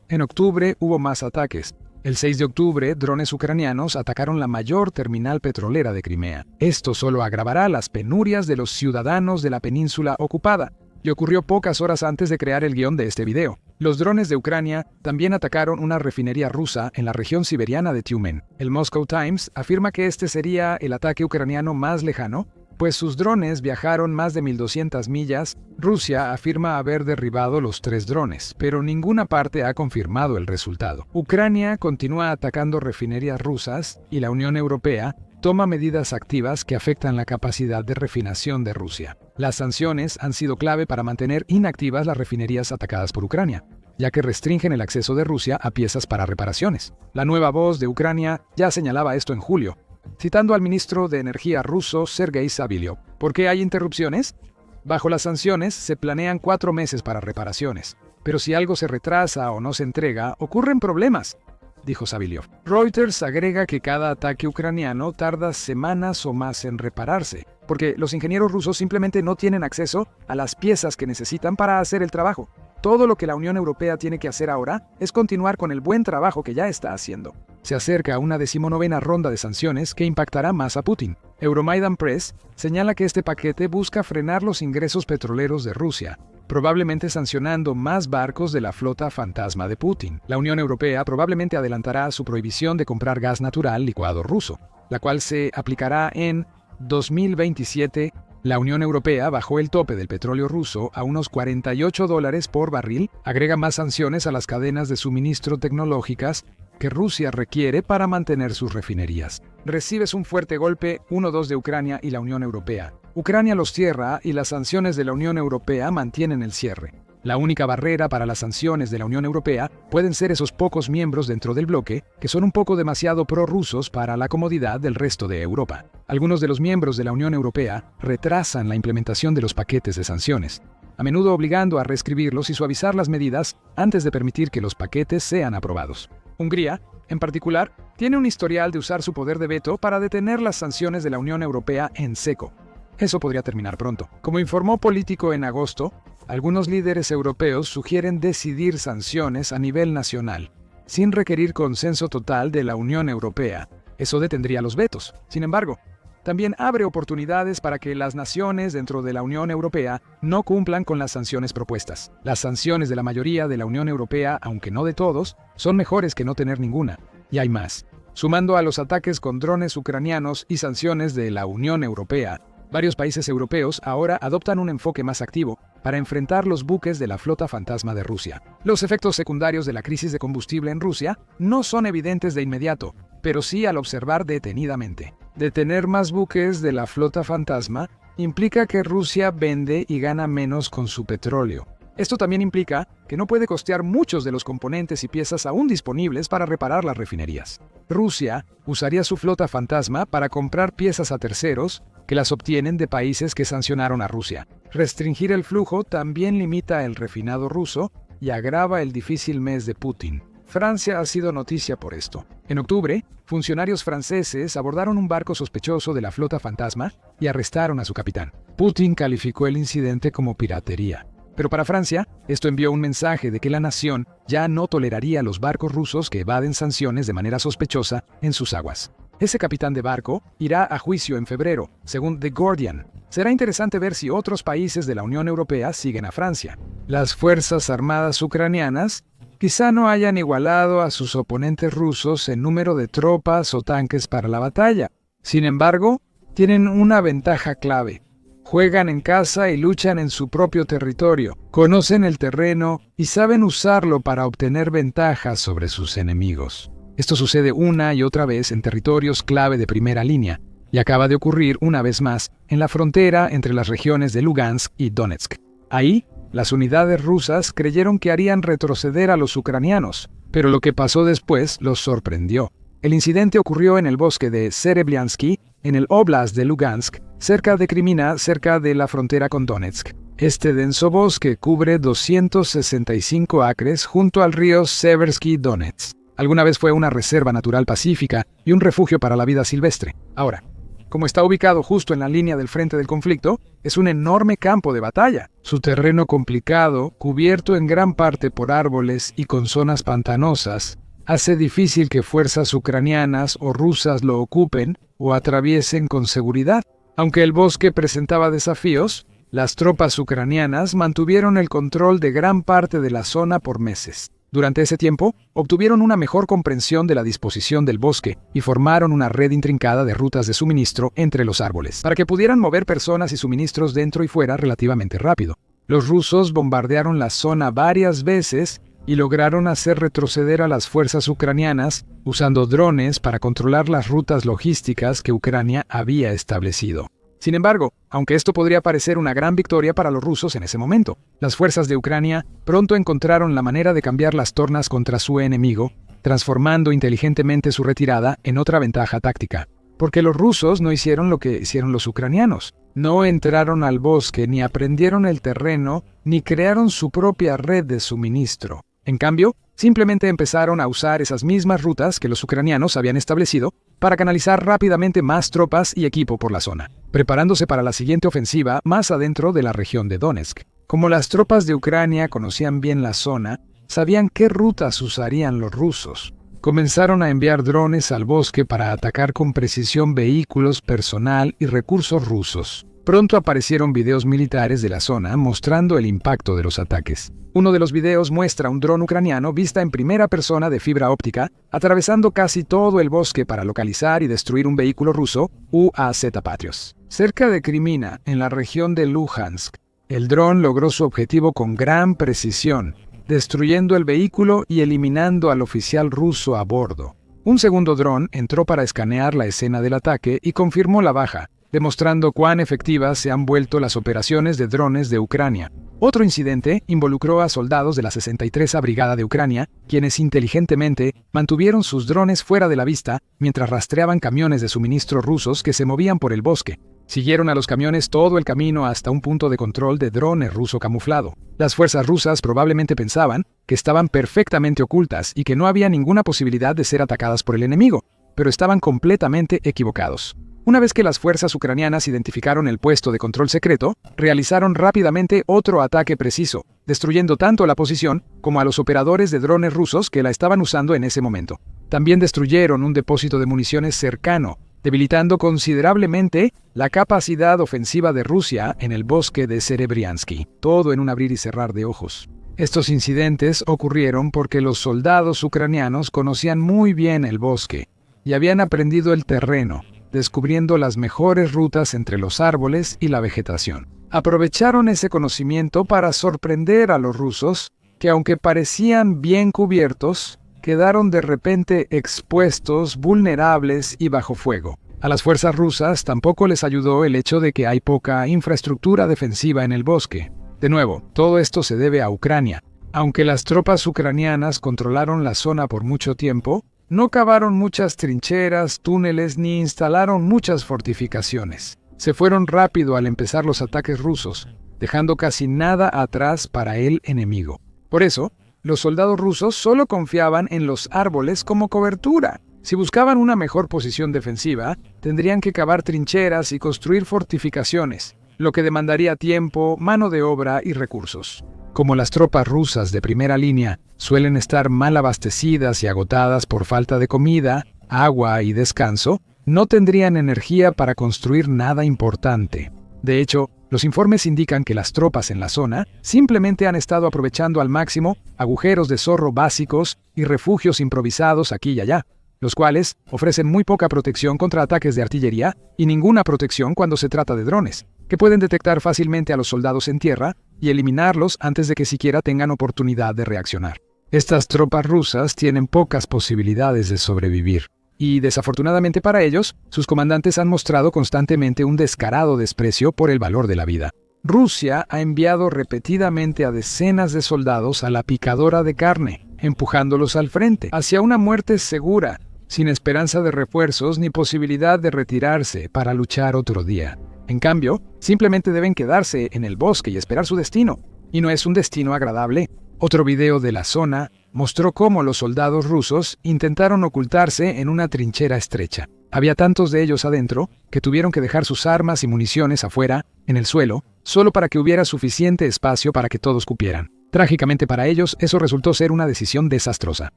En octubre hubo más ataques. El 6 de octubre, drones ucranianos atacaron la mayor terminal petrolera de Crimea. Esto solo agravará las penurias de los ciudadanos de la península ocupada, y ocurrió pocas horas antes de crear el guión de este video. Los drones de Ucrania también atacaron una refinería rusa en la región siberiana de Tyumen. El Moscow Times afirma que este sería el ataque ucraniano más lejano, pues sus drones viajaron más de 1.200 millas. Rusia afirma haber derribado los 3 drones, pero ninguna parte ha confirmado el resultado. Ucrania continúa atacando refinerías rusas y la Unión Europea toma medidas activas que afectan la capacidad de refinación de Rusia. Las sanciones han sido clave para mantener inactivas las refinerías atacadas por Ucrania, ya que restringen el acceso de Rusia a piezas para reparaciones. La nueva voz de Ucrania ya señalaba esto en julio, citando al ministro de Energía ruso Sergei Savilyov. ¿Por qué hay interrupciones? Bajo las sanciones se planean 4 meses para reparaciones, pero si algo se retrasa o no se entrega, ocurren problemas, dijo Savilyov. Reuters agrega que cada ataque ucraniano tarda semanas o más en repararse, porque los ingenieros rusos simplemente no tienen acceso a las piezas que necesitan para hacer el trabajo. Todo lo que la Unión Europea tiene que hacer ahora es continuar con el buen trabajo que ya está haciendo. Se acerca una 19ª ronda de sanciones que impactará más a Putin. Euromaidan Press señala que este paquete busca frenar los ingresos petroleros de Rusia, probablemente sancionando más barcos de la flota fantasma de Putin. La Unión Europea probablemente adelantará su prohibición de comprar gas natural licuado ruso, la cual se aplicará en 2027. La Unión Europea bajó el tope del petróleo ruso a unos $48 por barril, agrega más sanciones a las cadenas de suministro tecnológicas que Rusia requiere para mantener sus refinerías. Recibes un fuerte golpe, 1-2 de Ucrania y la Unión Europea. Ucrania los cierra y las sanciones de la Unión Europea mantienen el cierre. La única barrera para las sanciones de la Unión Europea pueden ser esos pocos miembros dentro del bloque que son un poco demasiado prorrusos para la comodidad del resto de Europa. Algunos de los miembros de la Unión Europea retrasan la implementación de los paquetes de sanciones, a menudo obligando a reescribirlos y suavizar las medidas antes de permitir que los paquetes sean aprobados. Hungría En particular, tiene un historial de usar su poder de veto para detener las sanciones de la Unión Europea en seco. Eso podría terminar pronto. Como informó Político en agosto, algunos líderes europeos sugieren decidir sanciones a nivel nacional, sin requerir consenso total de la Unión Europea. Eso detendría los vetos. Sin embargo, también abre oportunidades para que las naciones dentro de la Unión Europea no cumplan con las sanciones propuestas. Las sanciones de la mayoría de la Unión Europea, aunque no de todos, son mejores que no tener ninguna. Y hay más. Sumando a los ataques con drones ucranianos y sanciones de la Unión Europea, varios países europeos ahora adoptan un enfoque más activo para enfrentar los buques de la flota fantasma de Rusia. Los efectos secundarios de la crisis de combustible en Rusia no son evidentes de inmediato, pero sí al observar detenidamente. Detener más buques de la flota fantasma implica que Rusia vende y gana menos con su petróleo. Esto también implica que no puede costear muchos de los componentes y piezas aún disponibles para reparar las refinerías. Rusia usaría su flota fantasma para comprar piezas a terceros que las obtienen de países que sancionaron a Rusia. Restringir el flujo también limita el refinado ruso y agrava el difícil mes de Putin. Francia ha sido noticia por esto. En octubre, funcionarios franceses abordaron un barco sospechoso de la flota fantasma y arrestaron a su capitán. Putin calificó el incidente como piratería. Pero para Francia, esto envió un mensaje de que la nación ya no toleraría los barcos rusos que evaden sanciones de manera sospechosa en sus aguas. Ese capitán de barco irá a juicio en febrero, según The Guardian. Será interesante ver si otros países de la Unión Europea siguen a Francia. Las Fuerzas Armadas ucranianas quizá no hayan igualado a sus oponentes rusos en número de tropas o tanques para la batalla. Sin embargo, tienen una ventaja clave. Juegan en casa y luchan en su propio territorio, conocen el terreno y saben usarlo para obtener ventajas sobre sus enemigos. Esto sucede una y otra vez en territorios clave de primera línea, y acaba de ocurrir una vez más en la frontera entre las regiones de Lugansk y Donetsk. Ahí, las unidades rusas creyeron que harían retroceder a los ucranianos, pero lo que pasó después los sorprendió. El incidente ocurrió en el bosque de Serebliansky, en el Oblast de Lugansk, cerca de Krymina, cerca de la frontera con Donetsk. Este denso bosque cubre 265 acres junto al río Seversky Donetsk. Alguna vez fue una reserva natural pacífica y un refugio para la vida silvestre. Ahora, como está ubicado justo en la línea del frente del conflicto, es un enorme campo de batalla. Su terreno complicado, cubierto en gran parte por árboles y con zonas pantanosas, hace difícil que fuerzas ucranianas o rusas lo ocupen o atraviesen con seguridad. Aunque el bosque presentaba desafíos, las tropas ucranianas mantuvieron el control de gran parte de la zona por meses. Durante ese tiempo, obtuvieron una mejor comprensión de la disposición del bosque y formaron una red intrincada de rutas de suministro entre los árboles, para que pudieran mover personas y suministros dentro y fuera relativamente rápido. Los rusos bombardearon la zona varias veces y lograron hacer retroceder a las fuerzas ucranianas usando drones para controlar las rutas logísticas que Ucrania había establecido. Sin embargo, aunque esto podría parecer una gran victoria para los rusos en ese momento, las fuerzas de Ucrania pronto encontraron la manera de cambiar las tornas contra su enemigo, transformando inteligentemente su retirada en otra ventaja táctica. Porque los rusos no hicieron lo que hicieron los ucranianos. No entraron al bosque, ni aprendieron el terreno, ni crearon su propia red de suministro. En cambio, simplemente empezaron a usar esas mismas rutas que los ucranianos habían establecido para canalizar rápidamente más tropas y equipo por la zona, preparándose para la siguiente ofensiva más adentro de la región de Donetsk. Como las tropas de Ucrania conocían bien la zona, sabían qué rutas usarían los rusos. Comenzaron a enviar drones al bosque para atacar con precisión vehículos, personal y recursos rusos. Pronto aparecieron videos militares de la zona mostrando el impacto de los ataques. Uno de los videos muestra un dron ucraniano vista en primera persona de fibra óptica, atravesando casi todo el bosque para localizar y destruir un vehículo ruso UAZ Patriot. Cerca de Krymina, en la región de Luhansk, el dron logró su objetivo con gran precisión, destruyendo el vehículo y eliminando al oficial ruso a bordo. Un segundo dron entró para escanear la escena del ataque y confirmó la baja, demostrando cuán efectivas se han vuelto las operaciones de drones de Ucrania. Otro incidente involucró a soldados de la 63ª Brigada de Ucrania, quienes inteligentemente mantuvieron sus drones fuera de la vista mientras rastreaban camiones de suministro rusos que se movían por el bosque. Siguieron a los camiones todo el camino hasta un punto de control de drones ruso camuflado. Las fuerzas rusas probablemente pensaban que estaban perfectamente ocultas y que no había ninguna posibilidad de ser atacadas por el enemigo, pero estaban completamente equivocados. Una vez que las fuerzas ucranianas identificaron el puesto de control secreto, realizaron rápidamente otro ataque preciso, destruyendo tanto la posición como a los operadores de drones rusos que la estaban usando en ese momento. También destruyeron un depósito de municiones cercano, debilitando considerablemente la capacidad ofensiva de Rusia en el bosque de Serebriansky, todo en un abrir y cerrar de ojos. Estos incidentes ocurrieron porque los soldados ucranianos conocían muy bien el bosque y habían aprendido el terreno, descubriendo las mejores rutas entre los árboles y la vegetación. Aprovecharon ese conocimiento para sorprender a los rusos, que aunque parecían bien cubiertos, quedaron de repente expuestos, vulnerables y bajo fuego. A las fuerzas rusas tampoco les ayudó el hecho de que hay poca infraestructura defensiva en el bosque. De nuevo, todo esto se debe a Ucrania. Aunque las tropas ucranianas controlaron la zona por mucho tiempo, no cavaron muchas trincheras, túneles ni instalaron muchas fortificaciones. Se fueron rápido al empezar los ataques rusos, dejando casi nada atrás para el enemigo. Por eso, los soldados rusos solo confiaban en los árboles como cobertura. Si buscaban una mejor posición defensiva, tendrían que cavar trincheras y construir fortificaciones, lo que demandaría tiempo, mano de obra y recursos. Como las tropas rusas de primera línea suelen estar mal abastecidas y agotadas por falta de comida, agua y descanso, no tendrían energía para construir nada importante. De hecho, los informes indican que las tropas en la zona simplemente han estado aprovechando al máximo agujeros de zorro básicos y refugios improvisados aquí y allá, los cuales ofrecen muy poca protección contra ataques de artillería y ninguna protección cuando se trata de drones, que pueden detectar fácilmente a los soldados en tierra y eliminarlos antes de que siquiera tengan oportunidad de reaccionar. Estas tropas rusas tienen pocas posibilidades de sobrevivir, y desafortunadamente para ellos, sus comandantes han mostrado constantemente un descarado desprecio por el valor de la vida. Rusia ha enviado repetidamente a decenas de soldados a la picadora de carne, empujándolos al frente, hacia una muerte segura, sin esperanza de refuerzos ni posibilidad de retirarse para luchar otro día. En cambio, simplemente deben quedarse en el bosque y esperar su destino. Y no es un destino agradable. Otro video de la zona mostró cómo los soldados rusos intentaron ocultarse en una trinchera estrecha. Había tantos de ellos adentro que tuvieron que dejar sus armas y municiones afuera, en el suelo, solo para que hubiera suficiente espacio para que todos cupieran. Trágicamente para ellos, eso resultó ser una decisión desastrosa.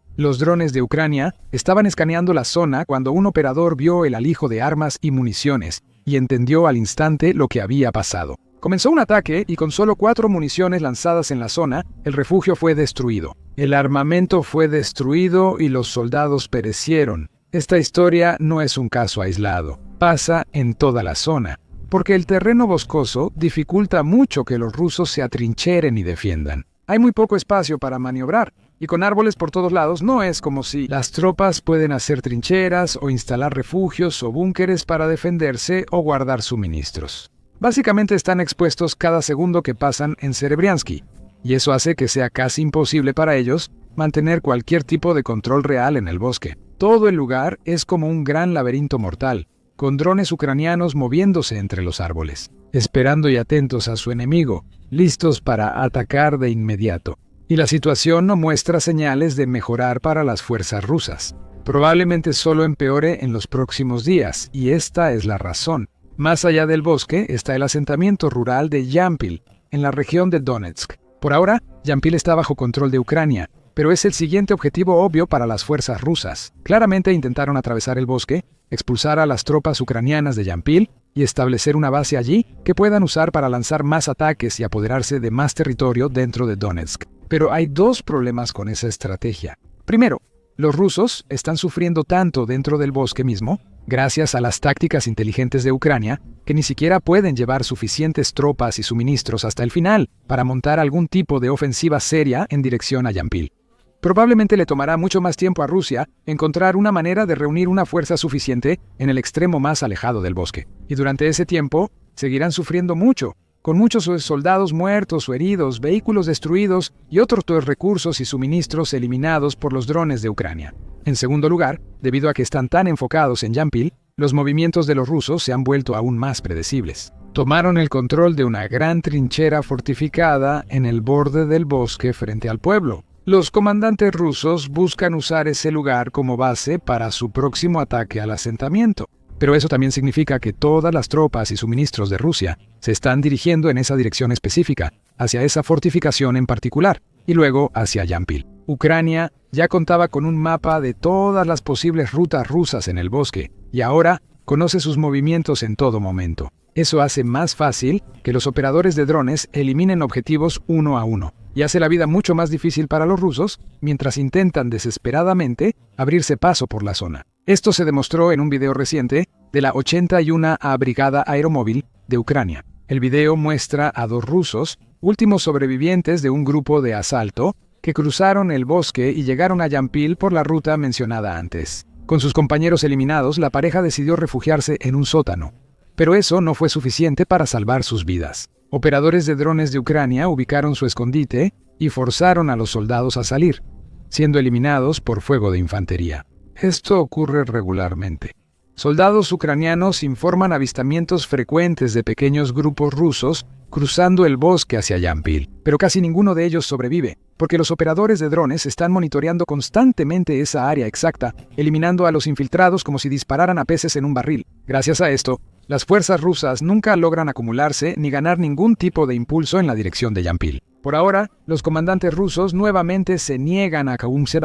Los drones de Ucrania estaban escaneando la zona cuando un operador vio el alijo de armas y municiones y entendió al instante lo que había pasado. Comenzó un ataque y con solo 4 municiones lanzadas en la zona, el refugio fue destruido. El armamento fue destruido y los soldados perecieron. Esta historia no es un caso aislado. Pasa en toda la zona, porque el terreno boscoso dificulta mucho que los rusos se atrincheren y defiendan. Hay muy poco espacio para maniobrar, y con árboles por todos lados no es como si las tropas pueden hacer trincheras o instalar refugios o búnkeres para defenderse o guardar suministros. Básicamente están expuestos cada segundo que pasan en Serebriansky, y eso hace que sea casi imposible para ellos mantener cualquier tipo de control real en el bosque. Todo el lugar es como un gran laberinto mortal, con drones ucranianos moviéndose entre los árboles, esperando y atentos a su enemigo, listos para atacar de inmediato. Y la situación no muestra señales de mejorar para las fuerzas rusas. Probablemente solo empeore en los próximos días, y esta es la razón. Más allá del bosque está el asentamiento rural de Yampil, en la región de Donetsk. Por ahora, Yampil está bajo control de Ucrania, pero es el siguiente objetivo obvio para las fuerzas rusas. Claramente intentaron atravesar el bosque, expulsar a las tropas ucranianas de Yampil y establecer una base allí que puedan usar para lanzar más ataques y apoderarse de más territorio dentro de Donetsk. Pero hay 2 problemas con esa estrategia. Primero, los rusos están sufriendo tanto dentro del bosque mismo, gracias a las tácticas inteligentes de Ucrania, que ni siquiera pueden llevar suficientes tropas y suministros hasta el final para montar algún tipo de ofensiva seria en dirección a Yampil. Probablemente le tomará mucho más tiempo a Rusia encontrar una manera de reunir una fuerza suficiente en el extremo más alejado del bosque. Y durante ese tiempo, seguirán sufriendo mucho, con muchos soldados muertos o heridos, vehículos destruidos y otros recursos y suministros eliminados por los drones de Ucrania. En segundo lugar, debido a que están tan enfocados en Yampil, los movimientos de los rusos se han vuelto aún más predecibles. Tomaron el control de una gran trinchera fortificada en el borde del bosque frente al pueblo. Los comandantes rusos buscan usar ese lugar como base para su próximo ataque al asentamiento. Pero eso también significa que todas las tropas y suministros de Rusia se están dirigiendo en esa dirección específica, hacia esa fortificación en particular, y luego hacia Yampil. Ucrania ya contaba con un mapa de todas las posibles rutas rusas en el bosque, y ahora conoce sus movimientos en todo momento. Eso hace más fácil que los operadores de drones eliminen objetivos uno a uno, y hace la vida mucho más difícil para los rusos mientras intentan desesperadamente abrirse paso por la zona. Esto se demostró en un video reciente de la 81ª Brigada Aeromóvil de Ucrania. El video muestra a 2 rusos, últimos sobrevivientes de un grupo de asalto, que cruzaron el bosque y llegaron a Yampil por la ruta mencionada antes. Con sus compañeros eliminados, la pareja decidió refugiarse en un sótano. Pero eso no fue suficiente para salvar sus vidas. Operadores de drones de Ucrania ubicaron su escondite y forzaron a los soldados a salir, siendo eliminados por fuego de infantería. Esto ocurre regularmente. Soldados ucranianos informan avistamientos frecuentes de pequeños grupos rusos cruzando el bosque hacia Yampil, pero casi ninguno de ellos sobrevive, porque los operadores de drones están monitoreando constantemente esa área exacta, eliminando a los infiltrados como si dispararan a peces en un barril. Gracias a esto, las fuerzas rusas nunca logran acumularse ni ganar ningún tipo de impulso en la dirección de Yampil. Por ahora, los comandantes rusos nuevamente se niegan a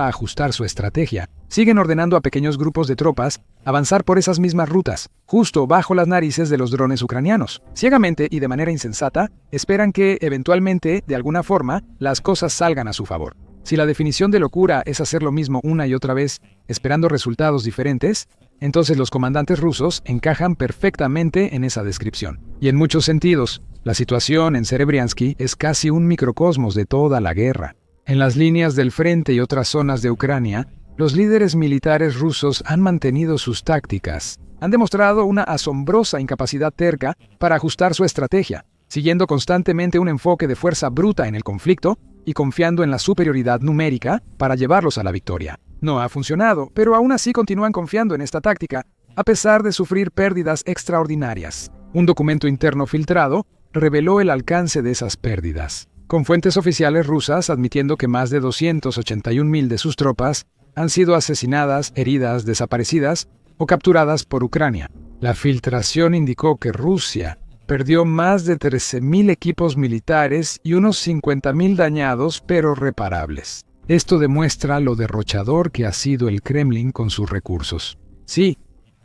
ajustar su estrategia. Siguen ordenando a pequeños grupos de tropas avanzar por esas mismas rutas, justo bajo las narices de los drones ucranianos. Ciegamente y de manera insensata, esperan que, eventualmente, de alguna forma, las cosas salgan a su favor. Si la definición de locura es hacer lo mismo una y otra vez, esperando resultados diferentes, entonces los comandantes rusos encajan perfectamente en esa descripción. Y en muchos sentidos, la situación en Serebriansky es casi un microcosmos de toda la guerra. En las líneas del frente y otras zonas de Ucrania, los líderes militares rusos han mantenido sus tácticas. Han demostrado una asombrosa incapacidad terca para ajustar su estrategia, siguiendo constantemente un enfoque de fuerza bruta en el conflicto y confiando en la superioridad numérica para llevarlos a la victoria. No ha funcionado, pero aún así continúan confiando en esta táctica, a pesar de sufrir pérdidas extraordinarias. Un documento interno filtrado reveló el alcance de esas pérdidas, con fuentes oficiales rusas admitiendo que más de 281.000 de sus tropas han sido asesinadas, heridas, desaparecidas o capturadas por Ucrania. La filtración indicó que Rusia perdió más de 13.000 equipos militares y unos 50.000 dañados pero reparables. Esto demuestra lo derrochador que ha sido el Kremlin con sus recursos. Sí,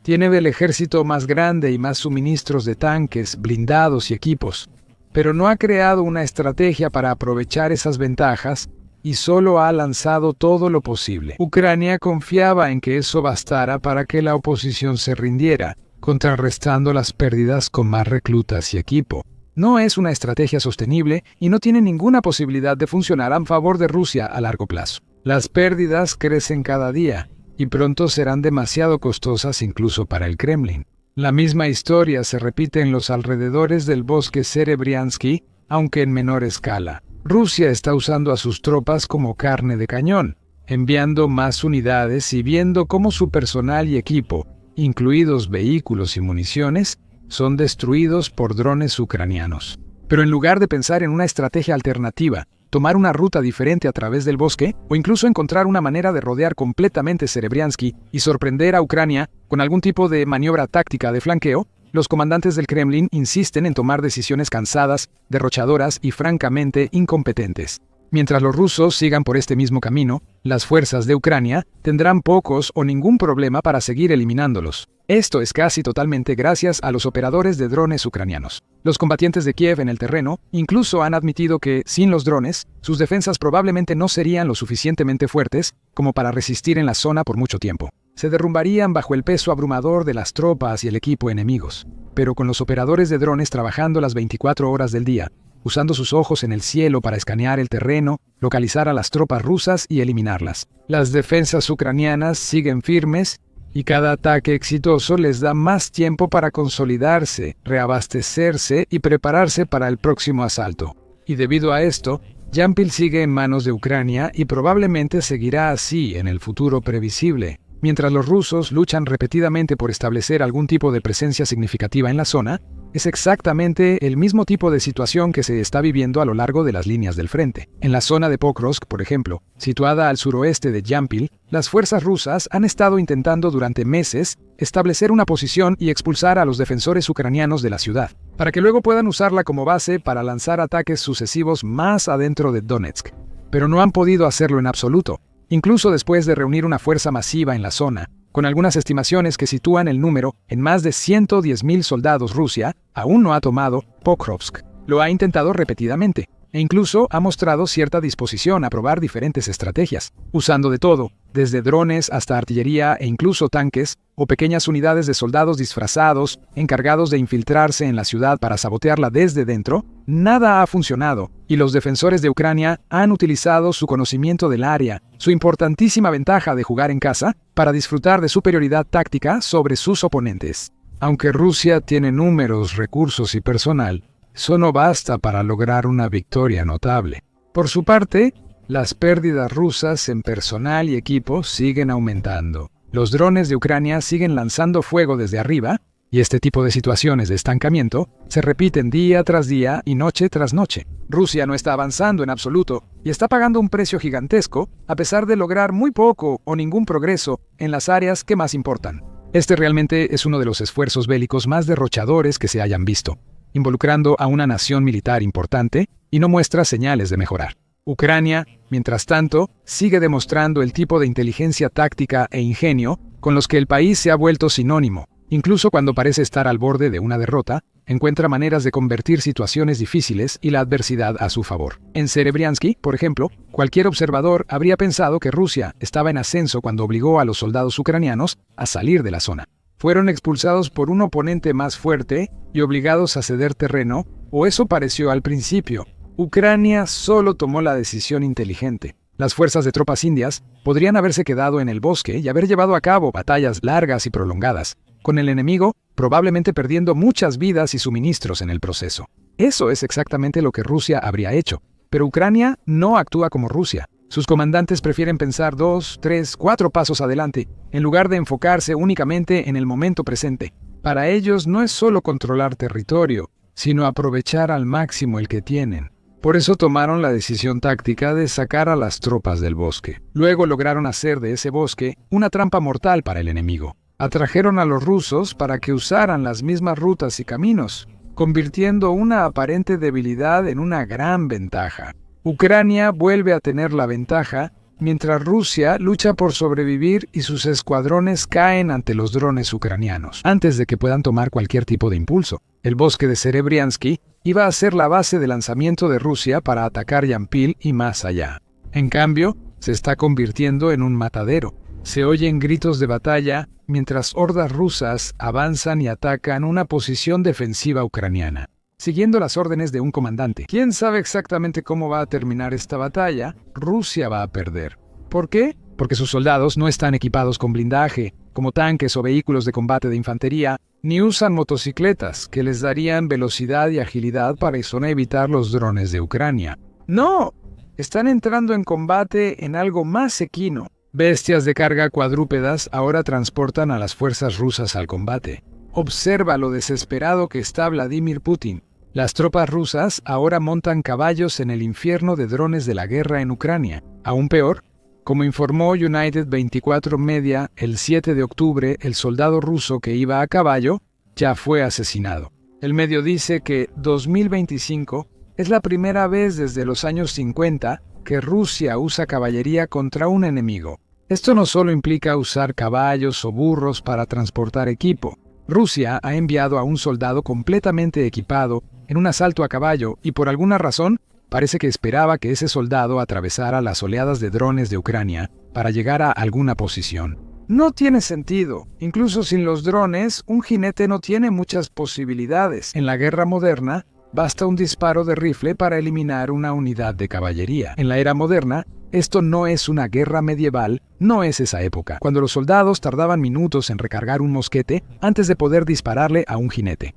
tiene el ejército más grande y más suministros de tanques, blindados y equipos, pero no ha creado una estrategia para aprovechar esas ventajas y solo ha lanzado todo lo posible. Ucrania confiaba en que eso bastara para que la oposición se rindiera, contrarrestando las pérdidas con más reclutas y equipo. No es una estrategia sostenible y no tiene ninguna posibilidad de funcionar a favor de Rusia a largo plazo. Las pérdidas crecen cada día y pronto serán demasiado costosas incluso para el Kremlin. La misma historia se repite en los alrededores del bosque Serebriansky, aunque en menor escala. Rusia está usando a sus tropas como carne de cañón, enviando más unidades y viendo cómo su personal y equipo, incluidos vehículos y municiones, son destruidos por drones ucranianos. Pero en lugar de pensar en una estrategia alternativa, tomar una ruta diferente a través del bosque, o incluso encontrar una manera de rodear completamente Serebriansky y sorprender a Ucrania con algún tipo de maniobra táctica de flanqueo, los comandantes del Kremlin insisten en tomar decisiones cansadas, derrochadoras y francamente incompetentes. Mientras los rusos sigan por este mismo camino, las fuerzas de Ucrania tendrán pocos o ningún problema para seguir eliminándolos. Esto es casi totalmente gracias a los operadores de drones ucranianos. Los combatientes de Kiev en el terreno incluso han admitido que, sin los drones, sus defensas probablemente no serían lo suficientemente fuertes como para resistir en la zona por mucho tiempo. Se derrumbarían bajo el peso abrumador de las tropas y el equipo enemigos. Pero con los operadores de drones trabajando las 24 horas del día, usando sus ojos en el cielo para escanear el terreno, localizar a las tropas rusas y eliminarlas, las defensas ucranianas siguen firmes y cada ataque exitoso les da más tiempo para consolidarse, reabastecerse y prepararse para el próximo asalto. Y debido a esto, Yampil sigue en manos de Ucrania y probablemente seguirá así en el futuro previsible. Mientras los rusos luchan repetidamente por establecer algún tipo de presencia significativa en la zona, es exactamente el mismo tipo de situación que se está viviendo a lo largo de las líneas del frente. En la zona de Pokrovsk, por ejemplo, situada al suroeste de Yampil, las fuerzas rusas han estado intentando durante meses establecer una posición y expulsar a los defensores ucranianos de la ciudad, para que luego puedan usarla como base para lanzar ataques sucesivos más adentro de Donetsk. Pero no han podido hacerlo en absoluto, incluso después de reunir una fuerza masiva en la zona, con algunas estimaciones que sitúan el número en más de 110.000 soldados. Rusia aún no ha tomado Pokrovsk. Lo ha intentado repetidamente, e incluso ha mostrado cierta disposición a probar diferentes estrategias, usando de todo, desde drones hasta artillería e incluso tanques, o pequeñas unidades de soldados disfrazados, encargados de infiltrarse en la ciudad para sabotearla desde dentro. Nada ha funcionado, y los defensores de Ucrania han utilizado su conocimiento del área, su importantísima ventaja de jugar en casa, para disfrutar de superioridad táctica sobre sus oponentes. Aunque Rusia tiene números, recursos y personal, eso no basta para lograr una victoria notable. Por su parte, las pérdidas rusas en personal y equipo siguen aumentando. Los drones de Ucrania siguen lanzando fuego desde arriba, y este tipo de situaciones de estancamiento se repiten día tras día y noche tras noche. Rusia no está avanzando en absoluto y está pagando un precio gigantesco a pesar de lograr muy poco o ningún progreso en las áreas que más importan. Este realmente es uno de los esfuerzos bélicos más derrochadores que se hayan visto, involucrando a una nación militar importante y no muestra señales de mejorar. Ucrania, mientras tanto, sigue demostrando el tipo de inteligencia táctica e ingenio con los que el país se ha vuelto sinónimo. Incluso cuando parece estar al borde de una derrota, encuentra maneras de convertir situaciones difíciles y la adversidad a su favor. En Serebriansky, por ejemplo, cualquier observador habría pensado que Rusia estaba en ascenso cuando obligó a los soldados ucranianos a salir de la zona. Fueron expulsados por un oponente más fuerte y obligados a ceder terreno, o eso pareció al principio. Ucrania solo tomó la decisión inteligente. Las fuerzas de tropas indias podrían haberse quedado en el bosque y haber llevado a cabo batallas largas y prolongadas, con el enemigo probablemente perdiendo muchas vidas y suministros en el proceso. Eso es exactamente lo que Rusia habría hecho, pero Ucrania no actúa como Rusia. Sus comandantes prefieren pensar 2, 3, 4 pasos adelante, en lugar de enfocarse únicamente en el momento presente. Para ellos no es solo controlar territorio, sino aprovechar al máximo el que tienen. Por eso tomaron la decisión táctica de sacar a las tropas del bosque. Luego lograron hacer de ese bosque una trampa mortal para el enemigo. Atrajeron a los rusos para que usaran las mismas rutas y caminos, convirtiendo una aparente debilidad en una gran ventaja. Ucrania vuelve a tener la ventaja, mientras Rusia lucha por sobrevivir y sus escuadrones caen ante los drones ucranianos, antes de que puedan tomar cualquier tipo de impulso. El bosque de Serebriansky iba a ser la base de lanzamiento de Rusia para atacar Yampil y más allá. En cambio, se está convirtiendo en un matadero. Se oyen gritos de batalla mientras hordas rusas avanzan y atacan una posición defensiva ucraniana, siguiendo las órdenes de un comandante. ¿Quién sabe exactamente cómo va a terminar esta batalla? Rusia va a perder. ¿Por qué? Porque sus soldados no están equipados con blindaje, como tanques o vehículos de combate de infantería, ni usan motocicletas que les darían velocidad y agilidad para evitar los drones de Ucrania. ¡No! Están entrando en combate en algo más equino. Bestias de carga cuadrúpedas ahora transportan a las fuerzas rusas al combate. Observa lo desesperado que está Vladimir Putin. Las tropas rusas ahora montan caballos en el infierno de drones de la guerra en Ucrania. Aún peor, como informó United 24 Media, el 7 de octubre, el soldado ruso que iba a caballo ya fue asesinado. El medio dice que 2025 es la primera vez desde los años 50 que Rusia usa caballería contra un enemigo. Esto no solo implica usar caballos o burros para transportar equipo. Rusia ha enviado a un soldado completamente equipado en un asalto a caballo y por alguna razón parece que esperaba que ese soldado atravesara las oleadas de drones de Ucrania para llegar a alguna posición. No tiene sentido. Incluso sin los drones, un jinete no tiene muchas posibilidades. En la guerra moderna, basta un disparo de rifle para eliminar una unidad de caballería. En la era moderna, esto no es una guerra medieval, no es esa época, cuando los soldados tardaban minutos en recargar un mosquete antes de poder dispararle a un jinete.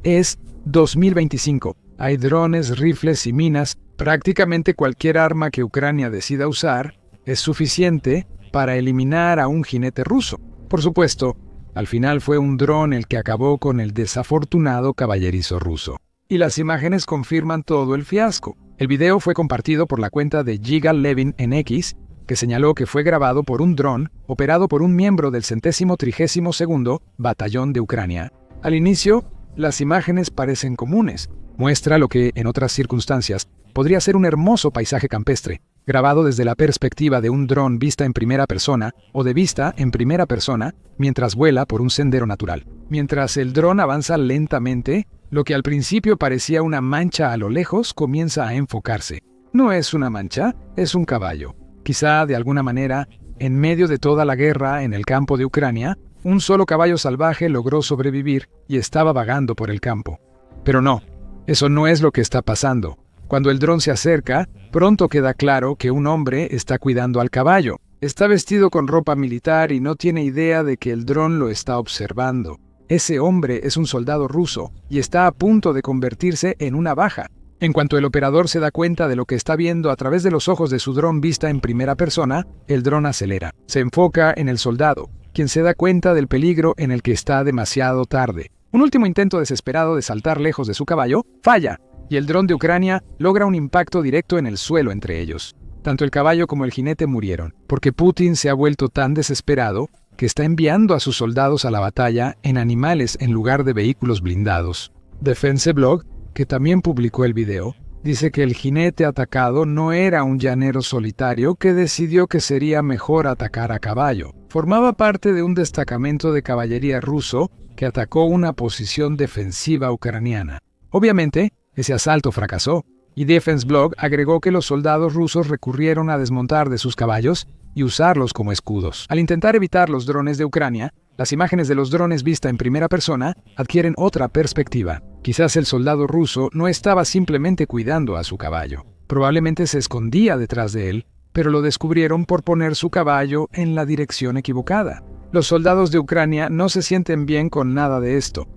Es 2025. Hay drones, rifles y minas. Prácticamente cualquier arma que Ucrania decida usar es suficiente para eliminar a un jinete ruso. Por supuesto, al final fue un dron el que acabó con el desafortunado caballerizo ruso. Y las imágenes confirman todo el fiasco. El video fue compartido por la cuenta de Yigal Levin en X, que señaló que fue grabado por un dron operado por un miembro del 132º Batallón de Ucrania. Al inicio, las imágenes parecen comunes. Muestra lo que, en otras circunstancias, podría ser un hermoso paisaje campestre, grabado desde la perspectiva de un dron vista en primera persona o de vista en primera persona mientras vuela por un sendero natural. Mientras el dron avanza lentamente, lo que al principio parecía una mancha a lo lejos comienza a enfocarse. No es una mancha, es un caballo. Quizá, de alguna manera, en medio de toda la guerra en el campo de Ucrania, un solo caballo salvaje logró sobrevivir y estaba vagando por el campo. Pero no, eso no es lo que está pasando. Cuando el dron se acerca, pronto queda claro que un hombre está cuidando al caballo. Está vestido con ropa militar y no tiene idea de que el dron lo está observando. Ese hombre es un soldado ruso y está a punto de convertirse en una baja. En cuanto el operador se da cuenta de lo que está viendo a través de los ojos de su dron vista en primera persona, el dron acelera. Se enfoca en el soldado, quien se da cuenta del peligro en el que está demasiado tarde. Un último intento desesperado de saltar lejos de su caballo falla, y el dron de Ucrania logra un impacto directo en el suelo entre ellos. Tanto el caballo como el jinete murieron, porque Putin se ha vuelto tan desesperado que está enviando a sus soldados a la batalla en animales en lugar de vehículos blindados. Defense Blog, que también publicó el video, dice que el jinete atacado no era un llanero solitario que decidió que sería mejor atacar a caballo. Formaba parte de un destacamento de caballería ruso que atacó una posición defensiva ucraniana. Obviamente, ese asalto fracasó, y Defense Blog agregó que los soldados rusos recurrieron a desmontar de sus caballos y usarlos como escudos. Al intentar evitar los drones de Ucrania, las imágenes de los drones vista en primera persona adquieren otra perspectiva. Quizás el soldado ruso no estaba simplemente cuidando a su caballo. Probablemente se escondía detrás de él, pero lo descubrieron por poner su caballo en la dirección equivocada. Los soldados de Ucrania no se sienten bien con nada de esto.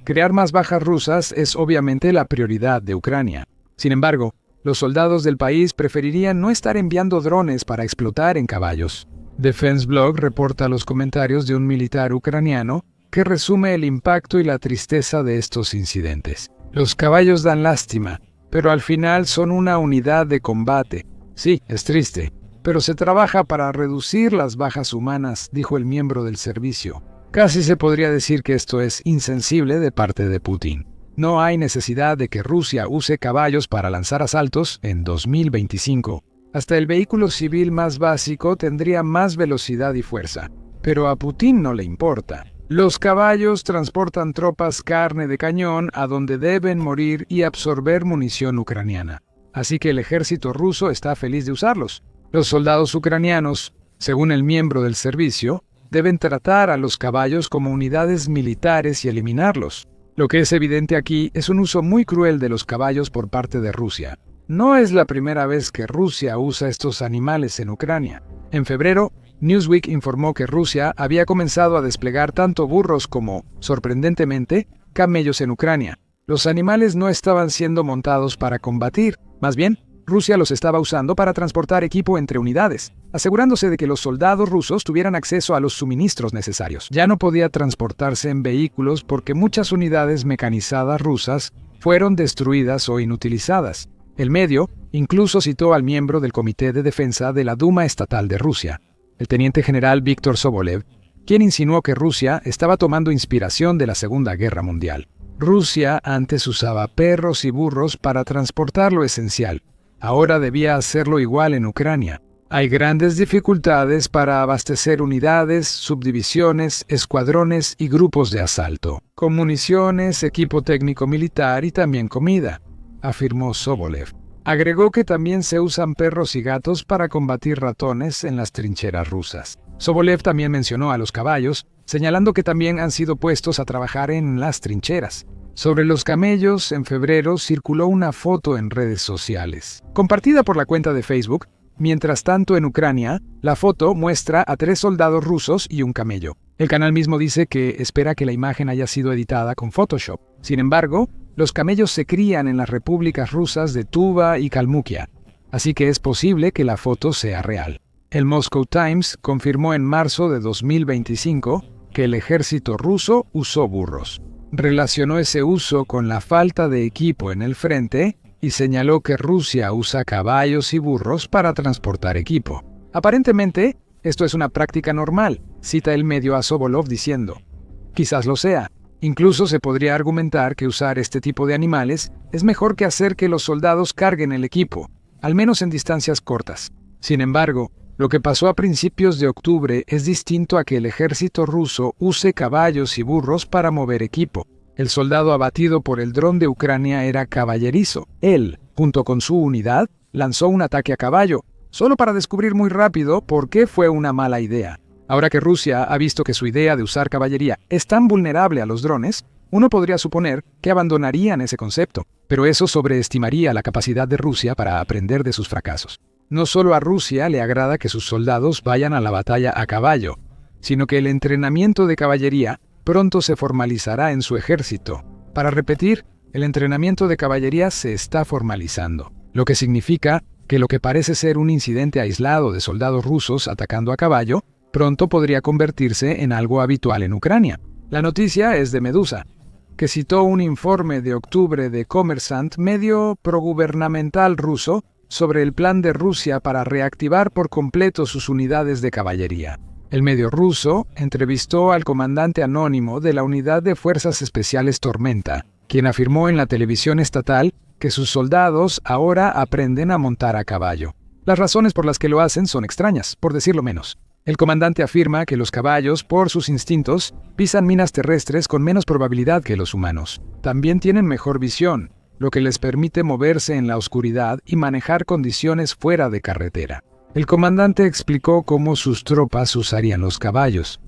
Crear más bajas rusas es obviamente la prioridad de Ucrania. Sin embargo, los soldados del país preferirían no estar enviando drones para explotar en caballos. Defense Blog reporta los comentarios de un militar ucraniano que resume el impacto y la tristeza de estos incidentes. Los caballos dan lástima, pero al final son una unidad de combate. Sí, es triste, pero se trabaja para reducir las bajas humanas, dijo el miembro del servicio. Casi se podría decir que esto es insensible de parte de Putin. No hay necesidad de que Rusia use caballos para lanzar asaltos en 2025. Hasta el vehículo civil más básico tendría más velocidad y fuerza. Pero a Putin no le importa. Los caballos transportan tropas carne de cañón a donde deben morir y absorber munición ucraniana. Así que el ejército ruso está feliz de usarlos. Los soldados ucranianos, según el miembro del servicio, deben tratar a los caballos como unidades militares y eliminarlos. Lo que es evidente aquí es un uso muy cruel de los caballos por parte de Rusia. No es la primera vez que Rusia usa estos animales en Ucrania. En febrero, Newsweek informó que Rusia había comenzado a desplegar tanto burros como, sorprendentemente, camellos en Ucrania. Los animales no estaban siendo montados para combatir, más bien, Rusia los estaba usando para transportar equipo entre unidades, asegurándose de que los soldados rusos tuvieran acceso a los suministros necesarios. Ya no podía transportarse en vehículos porque muchas unidades mecanizadas rusas fueron destruidas o inutilizadas. El medio incluso citó al miembro del Comité de Defensa de la Duma Estatal de Rusia, el teniente general Víktor Sobolev, quien insinuó que Rusia estaba tomando inspiración de la Segunda Guerra Mundial. Rusia antes usaba perros y burros para transportar lo esencial. Ahora debía hacerlo igual en Ucrania. Hay grandes dificultades para abastecer unidades, subdivisiones, escuadrones y grupos de asalto, con municiones, equipo técnico militar y también comida, afirmó Sobolev. Agregó que también se usan perros y gatos para combatir ratones en las trincheras rusas. Sobolev también mencionó a los caballos, señalando que también han sido puestos a trabajar en las trincheras. Sobre los camellos, en febrero circuló una foto en redes sociales, compartida por la cuenta de Facebook. Mientras tanto, en Ucrania, la foto muestra a 3 soldados rusos y un camello. El canal mismo dice que espera que la imagen haya sido editada con Photoshop. Sin embargo, los camellos se crían en las repúblicas rusas de Tuva y Kalmukia, así que es posible que la foto sea real. El Moscow Times confirmó en marzo de 2025 que el ejército ruso usó burros. Relacionó ese uso con la falta de equipo en el frente y señaló que Rusia usa caballos y burros para transportar equipo. Aparentemente, esto es una práctica normal, cita el medio a Sobolov diciendo. Quizás lo sea. Incluso se podría argumentar que usar este tipo de animales es mejor que hacer que los soldados carguen el equipo, al menos en distancias cortas. Sin embargo, lo que pasó a principios de octubre es distinto a que el ejército ruso use caballos y burros para mover equipo. El soldado abatido por el dron de Ucrania era caballerizo. Él, junto con su unidad, lanzó un ataque a caballo, solo para descubrir muy rápido por qué fue una mala idea. Ahora que Rusia ha visto que su idea de usar caballería es tan vulnerable a los drones, uno podría suponer que abandonarían ese concepto, pero eso sobreestimaría la capacidad de Rusia para aprender de sus fracasos. No solo a Rusia le agrada que sus soldados vayan a la batalla a caballo, sino que el entrenamiento de caballería pronto se formalizará en su ejército. Para repetir, el entrenamiento de caballería se está formalizando, lo que significa que lo que parece ser un incidente aislado de soldados rusos atacando a caballo, pronto podría convertirse en algo habitual en Ucrania. La noticia es de Medusa, que citó un informe de octubre de Kommersant, medio progubernamental ruso, sobre el plan de Rusia para reactivar por completo sus unidades de caballería. El medio ruso entrevistó al comandante anónimo de la Unidad de Fuerzas Especiales Tormenta, quien afirmó en la televisión estatal que sus soldados ahora aprenden a montar a caballo. Las razones por las que lo hacen son extrañas, por decirlo menos. El comandante afirma que los caballos, por sus instintos, pisan minas terrestres con menos probabilidad que los humanos. También tienen mejor visión, lo que les permite moverse en la oscuridad y manejar condiciones fuera de carretera. El comandante explicó cómo sus tropas usarían los caballos.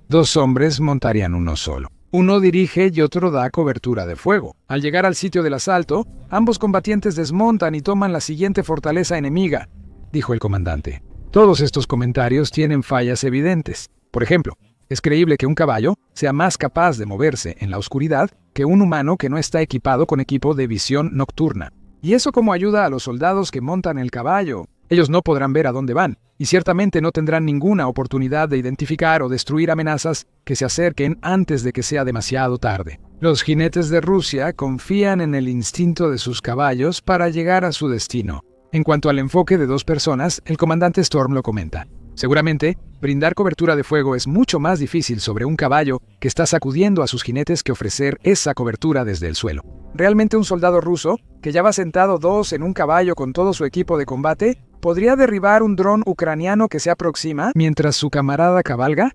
2 hombres montarían uno solo. Uno dirige y otro da cobertura de fuego. Al llegar al sitio del asalto, ambos combatientes desmontan y toman la siguiente fortaleza enemiga, dijo el comandante. Todos estos comentarios tienen fallas evidentes. Por ejemplo, es creíble que un caballo sea más capaz de moverse en la oscuridad que un humano que no está equipado con equipo de visión nocturna. ¿Y eso cómo ayuda a los soldados que montan el caballo? Ellos no podrán ver a dónde van, y ciertamente no tendrán ninguna oportunidad de identificar o destruir amenazas que se acerquen antes de que sea demasiado tarde. Los jinetes de Rusia confían en el instinto de sus caballos para llegar a su destino. En cuanto al enfoque de 2 personas, el comandante Storm lo comenta. Seguramente, brindar cobertura de fuego es mucho más difícil sobre un caballo que está sacudiendo a sus jinetes que ofrecer esa cobertura desde el suelo. Realmente un soldado ruso, que ya va sentado 2 en un caballo con todo su equipo de combate, ¿podría derribar un dron ucraniano que se aproxima mientras su camarada cabalga?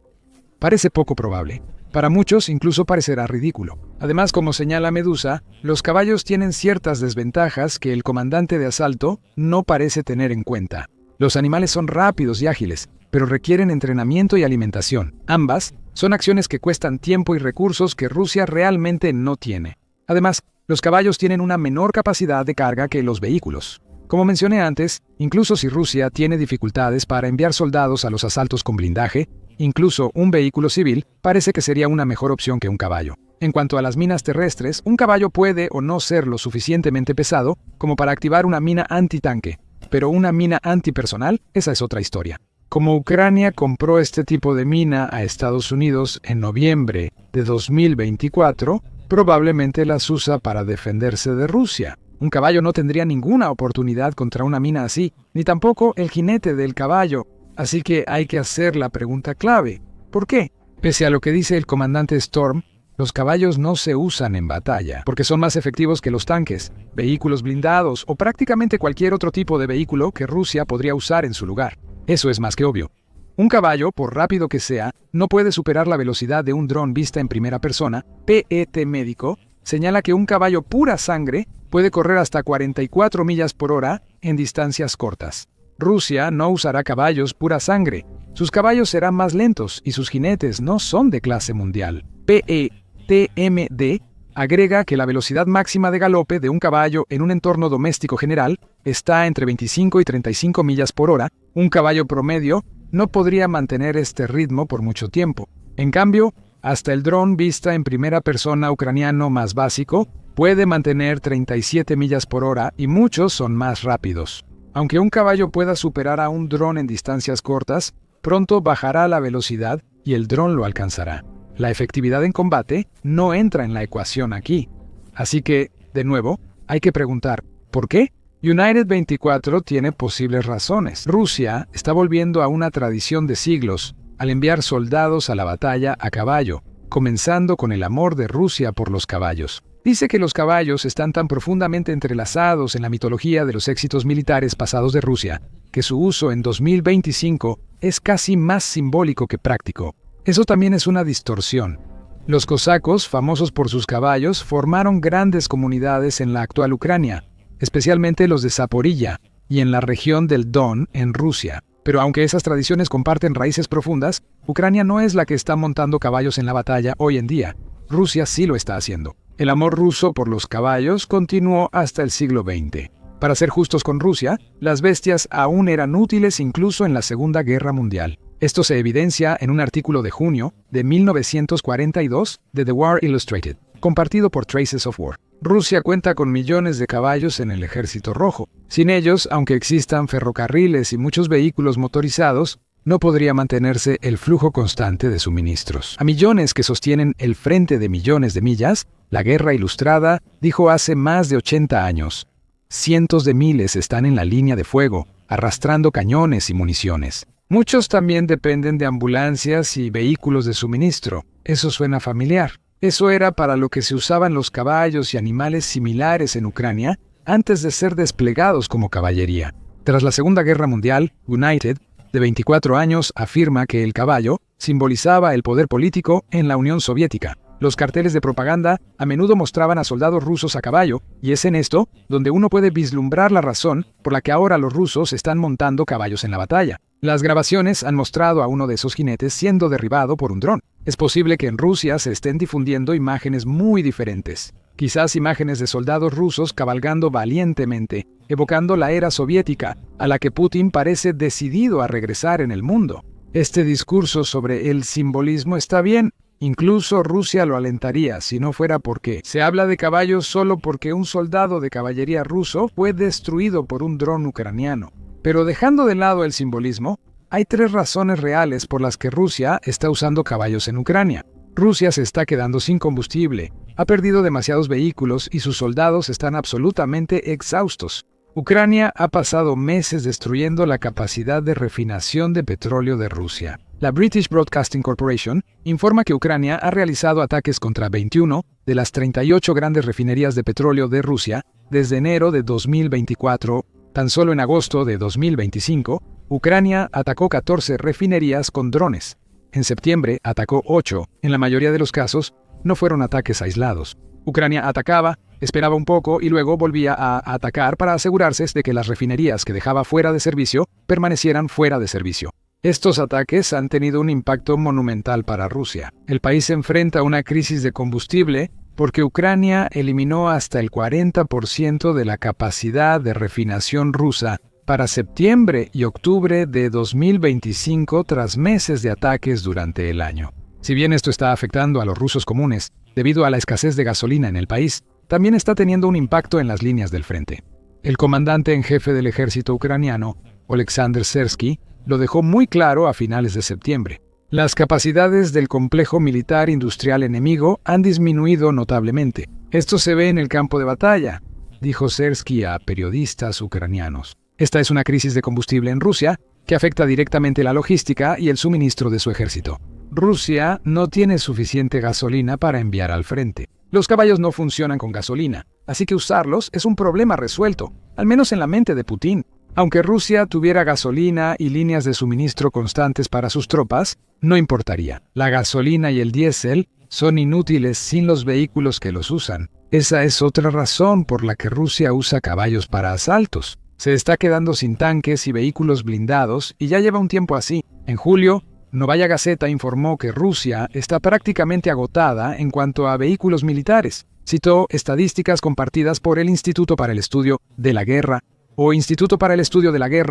Parece poco probable. Para muchos incluso parecerá ridículo. Además, como señala Medusa, los caballos tienen ciertas desventajas que el comandante de asalto no parece tener en cuenta. Los animales son rápidos y ágiles, pero requieren entrenamiento y alimentación. Ambas son acciones que cuestan tiempo y recursos que Rusia realmente no tiene. Además, los caballos tienen una menor capacidad de carga que los vehículos. Como mencioné antes, incluso si Rusia tiene dificultades para enviar soldados a los asaltos con blindaje, incluso un vehículo civil parece que sería una mejor opción que un caballo. En cuanto a las minas terrestres, un caballo puede o no ser lo suficientemente pesado como para activar una mina antitanque, pero una mina antipersonal, esa es otra historia. Como Ucrania compró este tipo de mina a Estados Unidos en noviembre de 2024, probablemente las usa para defenderse de Rusia. Un caballo no tendría ninguna oportunidad contra una mina así, ni tampoco el jinete del caballo. Así que hay que hacer la pregunta clave. ¿Por qué? Pese a lo que dice el comandante Storm, los caballos no se usan en batalla, porque son más efectivos que los tanques, vehículos blindados o prácticamente cualquier otro tipo de vehículo que Rusia podría usar en su lugar. Eso es más que obvio. Un caballo, por rápido que sea, no puede superar la velocidad de un dron vista en primera persona. PET Médico señala que un caballo pura sangre puede correr hasta 44 millas por hora en distancias cortas. Rusia no usará caballos pura sangre. Sus caballos serán más lentos y sus jinetes no son de clase mundial. PETMD agrega que la velocidad máxima de galope de un caballo en un entorno doméstico general está entre 25 y 35 millas por hora. Un caballo promedio no podría mantener este ritmo por mucho tiempo. En cambio, hasta el dron vista en primera persona ucraniano más básico puede mantener 37 millas por hora y muchos son más rápidos. Aunque un caballo pueda superar a un dron en distancias cortas, pronto bajará la velocidad y el dron lo alcanzará. La efectividad en combate no entra en la ecuación aquí. Así que, de nuevo, hay que preguntar, ¿por qué? United 24 tiene posibles razones. Rusia está volviendo a una tradición de siglos al enviar soldados a la batalla a caballo, comenzando con el amor de Rusia por los caballos. Dice que los caballos están tan profundamente entrelazados en la mitología de los éxitos militares pasados de Rusia, que su uso en 2025 es casi más simbólico que práctico. Eso también es una distorsión. Los cosacos, famosos por sus caballos, formaron grandes comunidades en la actual Ucrania, especialmente los de Zaporilla y en la región del Don en Rusia. Pero aunque esas tradiciones comparten raíces profundas, Ucrania no es la que está montando caballos en la batalla hoy en día. Rusia sí lo está haciendo. El amor ruso por los caballos continuó hasta el siglo XX. Para ser justos con Rusia, las bestias aún eran útiles incluso en la Segunda Guerra Mundial. Esto se evidencia en un artículo de junio de 1942 de The War Illustrated, compartido por Traces of War. Rusia cuenta con millones de caballos en el Ejército Rojo. Sin ellos, aunque existan ferrocarriles y muchos vehículos motorizados, no podría mantenerse el flujo constante de suministros. A millones que sostienen el frente de millones de millas, la Guerra Ilustrada dijo hace más de 80 años. Cientos de miles están en la línea de fuego, arrastrando cañones y municiones. Muchos también dependen de ambulancias y vehículos de suministro. Eso suena familiar. Eso era para lo que se usaban los caballos y animales similares en Ucrania antes de ser desplegados como caballería. Tras la Segunda Guerra Mundial, United, de 24 años, afirma que el caballo simbolizaba el poder político en la Unión Soviética. Los carteles de propaganda a menudo mostraban a soldados rusos a caballo, y es en esto donde uno puede vislumbrar la razón por la que ahora los rusos están montando caballos en la batalla. Las grabaciones han mostrado a uno de esos jinetes siendo derribado por un dron. Es posible que en Rusia se estén difundiendo imágenes muy diferentes. Quizás imágenes de soldados rusos cabalgando valientemente, evocando la era soviética, a la que Putin parece decidido a regresar en el mundo. Este discurso sobre el simbolismo está bien. Incluso Rusia lo alentaría si no fuera porque se habla de caballos solo porque un soldado de caballería ruso fue destruido por un dron ucraniano. Pero dejando de lado el simbolismo, hay 3 razones reales por las que Rusia está usando caballos en Ucrania. Rusia se está quedando sin combustible, ha perdido demasiados vehículos y sus soldados están absolutamente exhaustos. Ucrania ha pasado meses destruyendo la capacidad de refinación de petróleo de Rusia. La British Broadcasting Corporation informa que Ucrania ha realizado ataques contra 21 de las 38 grandes refinerías de petróleo de Rusia desde enero de 2024. Tan solo en agosto de 2025, Ucrania atacó 14 refinerías con drones. En septiembre atacó 8. En la mayoría de los casos, no fueron ataques aislados. Ucrania atacaba, esperaba un poco y luego volvía a atacar para asegurarse de que las refinerías que dejaba fuera de servicio permanecieran fuera de servicio. Estos ataques han tenido un impacto monumental para Rusia. El país se enfrenta a una crisis de combustible porque Ucrania eliminó hasta el 40% de la capacidad de refinación rusa para septiembre y octubre de 2025 tras meses de ataques durante el año. Si bien esto está afectando a los rusos comunes, debido a la escasez de gasolina en el país, también está teniendo un impacto en las líneas del frente. El comandante en jefe del ejército ucraniano, Oleksandr Sersky, lo dejó muy claro a finales de septiembre. Las capacidades del complejo militar industrial enemigo han disminuido notablemente. Esto se ve en el campo de batalla, dijo Sersky a periodistas ucranianos. Esta es una crisis de combustible en Rusia que afecta directamente la logística y el suministro de su ejército. Rusia no tiene suficiente gasolina para enviar al frente. Los caballos no funcionan con gasolina, así que usarlos es un problema resuelto, al menos en la mente de Putin. Aunque Rusia tuviera gasolina y líneas de suministro constantes para sus tropas, no importaría. La gasolina y el diésel son inútiles sin los vehículos que los usan. Esa es otra razón por la que Rusia usa caballos para asaltos. Se está quedando sin tanques y vehículos blindados y ya lleva un tiempo así. En julio, Novaya Gazeta informó que Rusia está prácticamente agotada en cuanto a vehículos militares. Citó estadísticas compartidas por el Instituto para el Estudio de la Guerra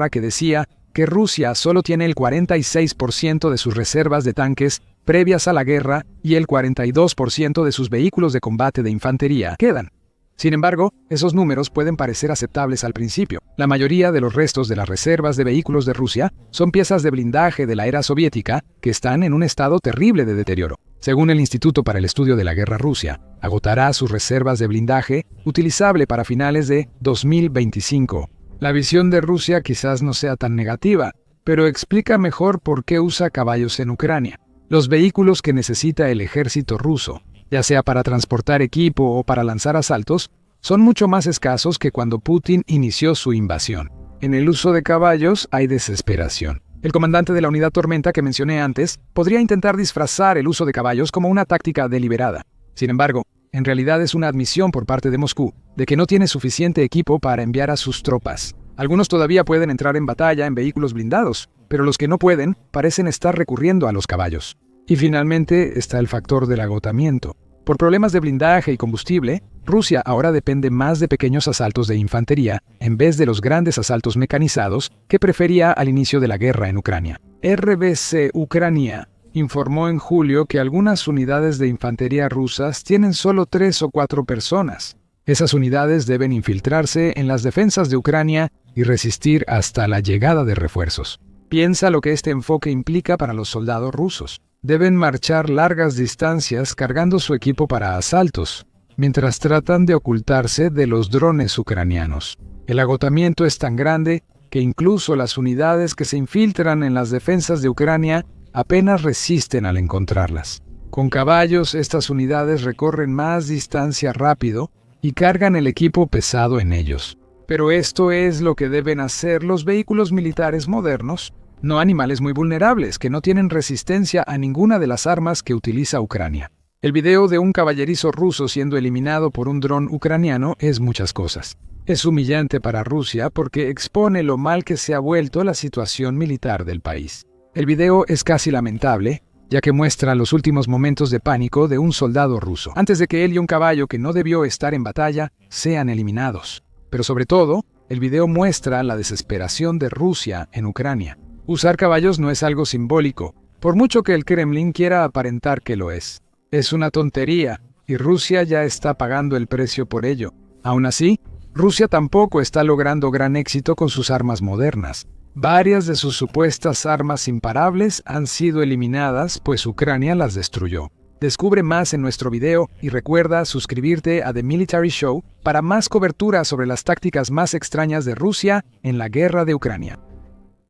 que decía que Rusia solo tiene el 46% de sus reservas de tanques previas a la guerra y el 42% de sus vehículos de combate de infantería quedan. Sin embargo, esos números pueden parecer aceptables al principio. La mayoría de los restos de las reservas de vehículos de Rusia son piezas de blindaje de la era soviética que están en un estado terrible de deterioro. Según el Instituto para el Estudio de la Guerra Rusia, agotará sus reservas de blindaje utilizable para finales de 2025. La visión de Rusia quizás no sea tan negativa, pero explica mejor por qué usa caballos en Ucrania. Los vehículos que necesita el ejército ruso, ya sea para transportar equipo o para lanzar asaltos, son mucho más escasos que cuando Putin inició su invasión. En el uso de caballos hay desesperación. El comandante de la unidad Tormenta que mencioné antes podría intentar disfrazar el uso de caballos como una táctica deliberada. Sin embargo, en realidad es una admisión por parte de Moscú de que no tiene suficiente equipo para enviar a sus tropas. Algunos todavía pueden entrar en batalla en vehículos blindados, pero los que no pueden parecen estar recurriendo a los caballos. Y finalmente está el factor del agotamiento. Por problemas de blindaje y combustible, Rusia ahora depende más de pequeños asaltos de infantería en vez de los grandes asaltos mecanizados que prefería al inicio de la guerra en Ucrania. RBC Ucrania informó en julio que algunas unidades de infantería rusas tienen solo 3 o 4 personas. Esas unidades deben infiltrarse en las defensas de Ucrania y resistir hasta la llegada de refuerzos. Piensa lo que este enfoque implica para los soldados rusos. Deben marchar largas distancias cargando su equipo para asaltos, mientras tratan de ocultarse de los drones ucranianos. El agotamiento es tan grande que incluso las unidades que se infiltran en las defensas de Ucrania apenas resisten al encontrarlas. Con caballos, estas unidades recorren más distancia rápido y cargan el equipo pesado en ellos. Pero esto es lo que deben hacer los vehículos militares modernos, no animales muy vulnerables que no tienen resistencia a ninguna de las armas que utiliza Ucrania. El video de un caballerizo ruso siendo eliminado por un dron ucraniano es muchas cosas. Es humillante para Rusia porque expone lo mal que se ha vuelto la situación militar del país. El video es casi lamentable, ya que muestra los últimos momentos de pánico de un soldado ruso, antes de que él y un caballo que no debió estar en batalla sean eliminados. Pero sobre todo, el video muestra la desesperación de Rusia en Ucrania. Usar caballos no es algo simbólico, por mucho que el Kremlin quiera aparentar que lo es. Es una tontería, y Rusia ya está pagando el precio por ello. Aún así, Rusia tampoco está logrando gran éxito con sus armas modernas. Varias de sus supuestas armas imparables han sido eliminadas, pues Ucrania las destruyó. Descubre más en nuestro video y recuerda suscribirte a The Military Show para más cobertura sobre las tácticas más extrañas de Rusia en la guerra de Ucrania.